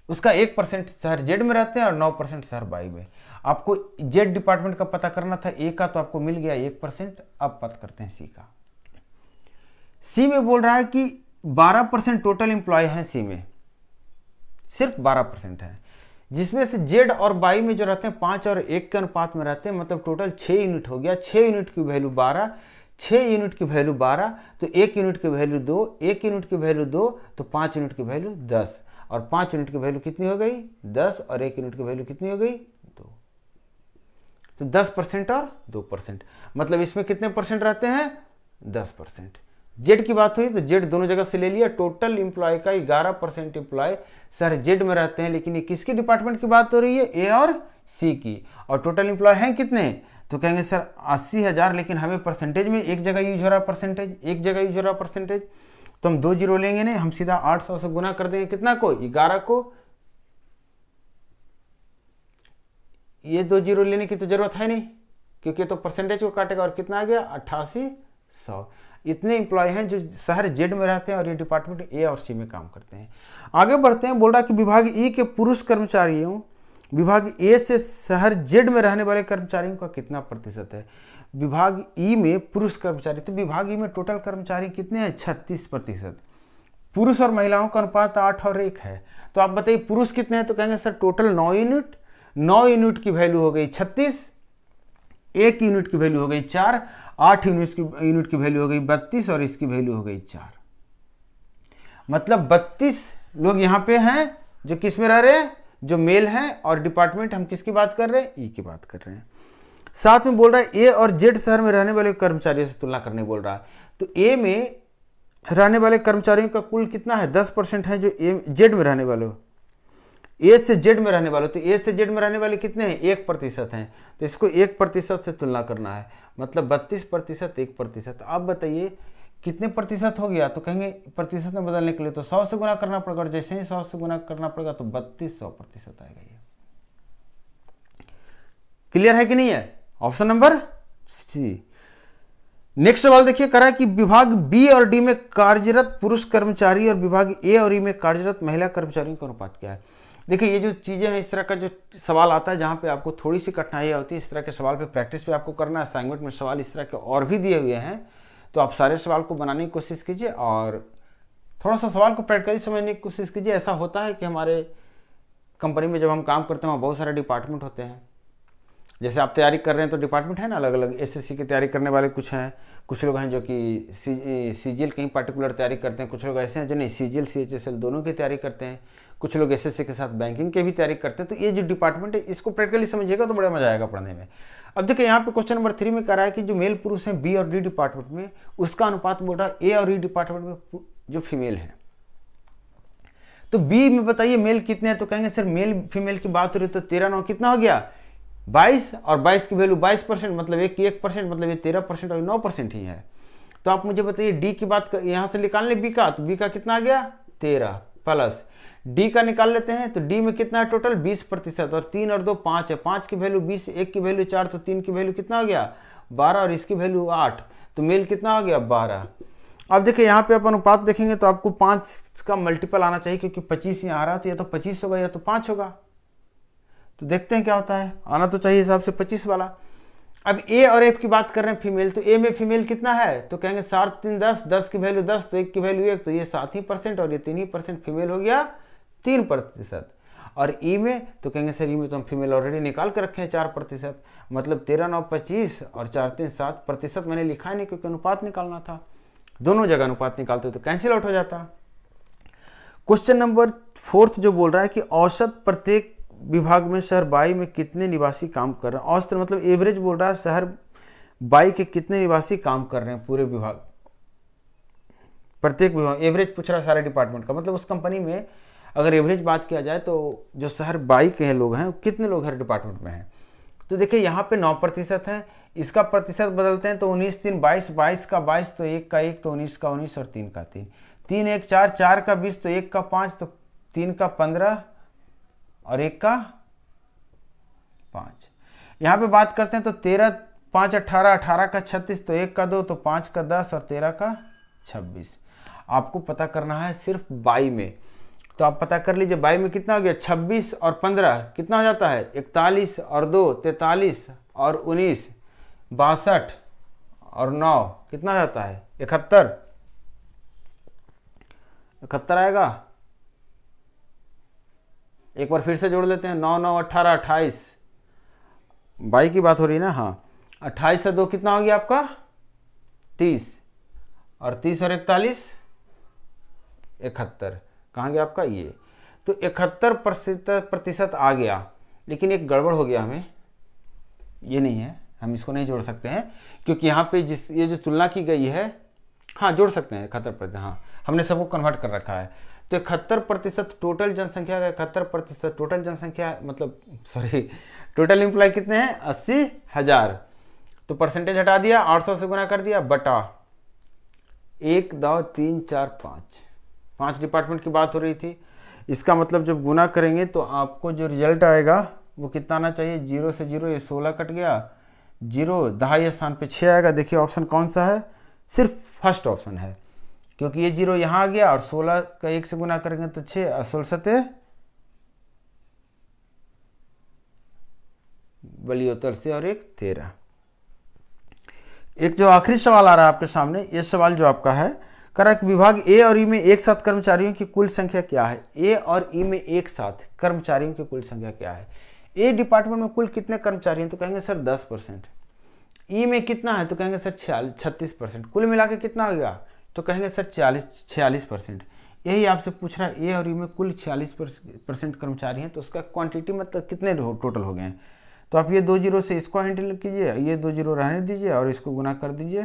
उसका 1% शहर जेड में रहते हैं और 9% शहर बाई में। आपको जेड डिपार्टमेंट का पता करना था, ए का तो आपको मिल गया 1%। अब पता करते हैं सी का। सी में बोल रहा है कि 12% टोटल एम्प्लॉय हैं सी में, सिर्फ 12% है, जिसमें से जेड और बाई में जो रहते हैं 5 और 1 के अनुपात में रहते हैं, मतलब टोटल 6 यूनिट हो गया। 6 यूनिट की वैल्यू 12, 6 यूनिट की वैल्यू 12, तो 1 यूनिट की वैल्यू 2, 1 यूनिट की वैल्यू 2, तो 5 यूनिट की वैल्यू 10, और 5 यूनिट की वैल्यू कितनी हो गई 10, और 1 यूनिट की वैल्यू कितनी हो गई 2। तो 10% और 2%, मतलब इसमें कितने परसेंट रहते हैं? 10%। जेड की बात हुई तो जेड दोनों जगह से ले लिया। टोटल एम्प्लॉय का 11% एम्प्लॉय सर जेड में रहते हैं, लेकिन ये किसकी डिपार्टमेंट की बात हो रही है? ए और सी की। और टोटल एम्प्लॉय हैं कितने? तो कहेंगे सर 80,000, लेकिन हमें परसेंटेज में एक जगह यूज हो रहा है परसेंटेज, एक जगह यूज हो रहा है परसेंटेज, तो हम 2 जीरो लेंगे नहीं, हम सीधा 800 से गुना कर देंगे कितना को? 11 को। ये 2 जीरो लेने की तो जरूरत है नहीं, क्योंकि तो परसेंटेज को काटेगा। और कितना आ गया? 8800। इतने एम्प्लॉय हैं जो शहर जेड में रहते हैं और ये डिपार्टमेंट ए और सी में काम करते हैं। आगे बढ़ते हैं, बोल रहा कि विभाग ई के पुरुष कर्मचारियों विभाग ए से शहर जेड में रहने वाले कर्मचारियों का कितना प्रतिशत है? विभाग ई में पुरुष कर्मचारी, तो विभाग ई में टोटल कर्मचारी कितने हैं? 36%। पुरुष और महिलाओं का अनुपात 8 और 1 है। तो आप बताइए पुरुष कितने हैं? तो कहेंगे सर टोटल 9 यूनिट। 9 यूनिट की वैल्यू हो गई 36, 1 यूनिट की वैल्यू हो गई 4, 8 यूनिट की वैल्यू हो गई 32 और इसकी वैल्यू हो गई 4। मतलब 32 लोग यहाँ पे हैं जो किस में रह रहे हैं? जो मेल हैं। और डिपार्टमेंट हम किसकी बात कर रहे हैं? ई की बात कर रहे हैं। साथ में बोल रहा है ए और जेड शहर में रहने वाले कर्मचारियों से तुलना करने बोल रहा है। तो ए में रहने वाले कर्मचारियों का कुल कितना है? 10% है जो जेड में रहने वाले, ए से जेड में रहने वाले। तो ए से जेड में रहने वाले कितने हैं? 1% हैं। तो इसको 1% से तुलना करना है, मतलब 32%, 1%। आप बताइए कितने प्रतिशत हो गया? तो कहेंगे प्रतिशत में बदलने के लिए तो 100 से गुना करना पड़ेगा, और जैसे ही 100 से गुना करना पड़ेगा तो 3200% आएगा। ये क्लियर है कि नहीं है? Option number C. नेक्स्ट सवाल देखिए, करा कि विभाग बी और डी में कार्यरत पुरुष कर्मचारी और विभाग ए और ई में कार्यरत महिला कर्मचारियों का अनुपात क्या है? देखिए ये जो चीज़ें हैं, इस तरह का जो सवाल आता है जहाँ पे आपको थोड़ी सी कठिनाई होती है, इस तरह के सवाल पे प्रैक्टिस पे आपको करना है। असाइनमेंट में सवाल इस तरह के और भी दिए हुए हैं, तो आप सारे सवाल को बनाने की कोशिश कीजिए और थोड़ा सा सवाल को प्रैक्टिकली समझने की कोशिश कीजिए। ऐसा होता है कि हमारे कंपनी में जब हम काम करते हैं वहाँ बहुत सारे डिपार्टमेंट होते हैं। जैसे आप तैयारी कर रहे हैं तो डिपार्टमेंट है ना, अलग अलग। एसएससी की तैयारी करने वाले कुछ हैं, कुछ लोग हैं जो कि सीजीएल कहीं पार्टिकुलर तैयारी करते हैं, कुछ लोग ऐसे हैं जो नहीं सीजीएल सीएचएसएल दोनों की तैयारी करते हैं, कुछ लोग एसएससी के साथ बैंकिंग के भी तैयारी करते हैं। तो ये जो डिपार्टमेंट है इसको प्रैक्टिकली समझिएगा तो बड़ा मजा आएगा पढ़ने में। अब देखिए यहाँ पे क्वेश्चन नंबर 3 में कह रहा है कि जो मेल पुरुष हैं बी और डी डिपार्टमेंट में, उसका अनुपात बोल रहा है ए और ई डिपार्टमेंट में जो फीमेल है। तो बी में बताइए मेल कितने हैं? तो कहेंगे सर मेल फीमेल की बात हो रही तो 13 9 कितना हो गया? 22, और 22 की वैल्यू 22%, मतलब 1%, मतलब ये 13% और 9% ही है। तो आप मुझे बताइए डी की बात यहाँ से निकाल लें बी का, तो बी का कितना आ गया? 13 प्लस डी का निकाल लेते हैं। तो डी में कितना है टोटल? 20%, और 3 और 2 5 है। 5 की वैल्यू 20, 1 की वैल्यू 4, तो 3 की वैल्यू कितना हो गया? 12, और इसकी वैल्यू 8। तो मेल कितना हो गया? 12। अब देखिए यहाँ पे आप अनुपात देखेंगे तो आपको 5 का मल्टीपल आना चाहिए, क्योंकि 25 यहाँ आ रहा है, तो या तो 25 होगा या तो 5 होगा। तो देखते हैं क्या होता है, आना तो चाहिए हिसाब से 25 वाला। अब ए और एफ की बात कर रहे हैं फीमेल, तो ए में फीमेल कितना है? तो कहेंगे 7 3 10, 10 की वैल्यू 10, तो 1 की वैल्यू 1, तो ये 7% और ये 3% फीमेल हो गया 3%। और ई में तो कहेंगे सर ई में तो हम फीमेल ऑलरेडी निकाल कर रखे हैं 4%, मतलब 13 9 25 और 4 3 7%। मैंने लिखा नहीं क्योंकि अनुपात निकालना था, दोनों जगह अनुपात निकालते तो कैंसिल आउट हो जाता। क्वेश्चन नंबर 4 जो बोल रहा है कि औसत प्रत्येक विभाग में शहर बाई में कितने निवासी काम कर रहे हैं? औसत मतलब एवरेज बोल रहा है शहर बाई के कितने निवासी काम कर रहे हैं पूरे विभाग, प्रत्येक विभाग। एवरेज पूछ रहा है सारे डिपार्टमेंट का, मतलब उस कंपनी में अगर एवरेज बात किया जाए तो जो शहर बाई के लोग हैं कितने लोग हर डिपार्टमेंट में हैं। तो देखिए यहाँ पे 9% है, इसका प्रतिशत बदलते हैं तो 19 3 22, 22 का 22, तो 1 का 1, तो 19 का 19 और 3 का 3, 3 1 4, 4 का 20, तो 1 का 5, तो 3 का 15 और 1 का 5। यहाँ पे बात करते हैं तो 13 5 18, 18 का 36, तो 1 का 2, तो 5 का 10 और 13 का 26। आपको पता करना है सिर्फ बाई में, तो आप पता कर लीजिए बाई में कितना हो गया? 26 और 15 कितना हो जाता है? 41 और 2 43 और 19 62 और 9 कितना हो जाता है? 71 आएगा। एक बार फिर से जोड़ लेते हैं, 9 9 18 28, बाई की बात हो रही है ना। हाँ, 28 से 2 कितना हो गया आपका? 30, और 30 और 41 71। कहाँ गया आपका? ये तो 71% आ गया, लेकिन एक गड़बड़ हो गया हमें। ये नहीं है, हम इसको नहीं जोड़ सकते हैं क्योंकि यहाँ पे ये जो तुलना की गई है, हाँ जोड़ सकते हैं 71%, हाँ हमने सबको कन्वर्ट कर रखा है। तो 71% टोटल जनसंख्या का 71% टोटल जनसंख्या मतलब सॉरी टोटल एम्प्लॉय कितने हैं 80,000। तो परसेंटेज हटा दिया, 800 से गुना कर दिया, बटा 1 2 3 4 5 डिपार्टमेंट की बात हो रही थी। इसका मतलब जब गुना करेंगे तो आपको जो रिजल्ट आएगा वो कितना आना चाहिए, 0 से 0 ये 16 कट गया, 0 दहाई स्थान पे 6 आएगा। देखिए ऑप्शन कौन सा है, सिर्फ फर्स्ट ऑप्शन है क्योंकि ये 0 यहाँ आ गया और 16 का 1 से गुना करेंगे तो 6 और 16 सते बलियोत्तर से और 1 13। एक जो आखिरी सवाल आ रहा है आपके सामने, ये सवाल जो आपका है, करा कि विभाग ए और ई में एक साथ कर्मचारियों की कुल संख्या क्या है। ए और ई में एक साथ कर्मचारियों की कुल संख्या क्या है। ए डिपार्टमेंट में कुल कितने कर्मचारी हैं तो कहेंगे सर 10%। ई में कितना है तो कहेंगे सर 36%। कुल मिला के कितना हो गया तो कहेंगे सर 46%। यही आपसे पूछ रहा है, ए और ई में कुल 46% कर्मचारी हैं तो उसका क्वांटिटी मतलब कितने टोटल हो गए हैं। तो आप ये 2 जीरो से इसको हैंडल कीजिए, ये 2 जीरो रहने दीजिए और इसको गुना कर दीजिए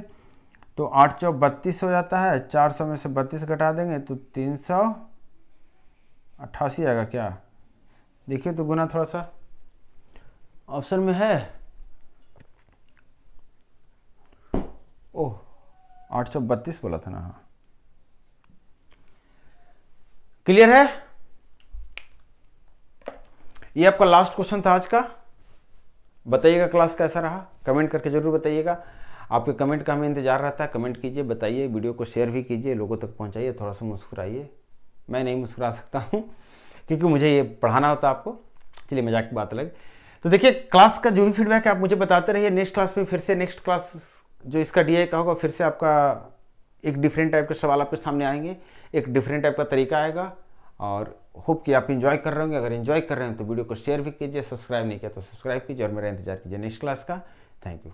तो 8 चौक 32 हो जाता है। 400 में से 32 घटा देंगे तो 388 आएगा क्या। देखिए तो गुना थोड़ा सा ऑप्शन में है, ओह 8 चौक 32 बोला था ना। हाँ क्लियर है। ये आपका लास्ट क्वेश्चन था आज का। बताइएगा क्लास कैसा रहा, कमेंट करके जरूर बताइएगा। आपके कमेंट का हमें इंतजार रहता है, कमेंट कीजिए, बताइए, वीडियो को शेयर भी कीजिए, लोगों तक पहुंचाइए, थोड़ा सा मुस्कुराइए। मैं नहीं मुस्कुरा सकता हूं क्योंकि मुझे ये पढ़ाना होता है आपको। चलिए मजाक की बात अलग। तो देखिए क्लास का जो भी फीडबैक है आप मुझे बताते रहिए। नेक्स्ट क्लास में फिर से नेक्स्ट क्लास जो इसका DI का होगा, फिर से आपका एक डिफरेंट टाइप के सवाल आपके सामने आएंगे, एक डिफरेंट टाइप का तरीका आएगा और होप कि आप एंजॉय कर रहे होंगे। अगर एंजॉय कर रहे हैं तो वीडियो को शेयर भी कीजिए, सब्सक्राइब नहीं किया तो सब्सक्राइब कीजिए और मेरा इंतजार कीजिए नेक्स्ट क्लास का। Thank you.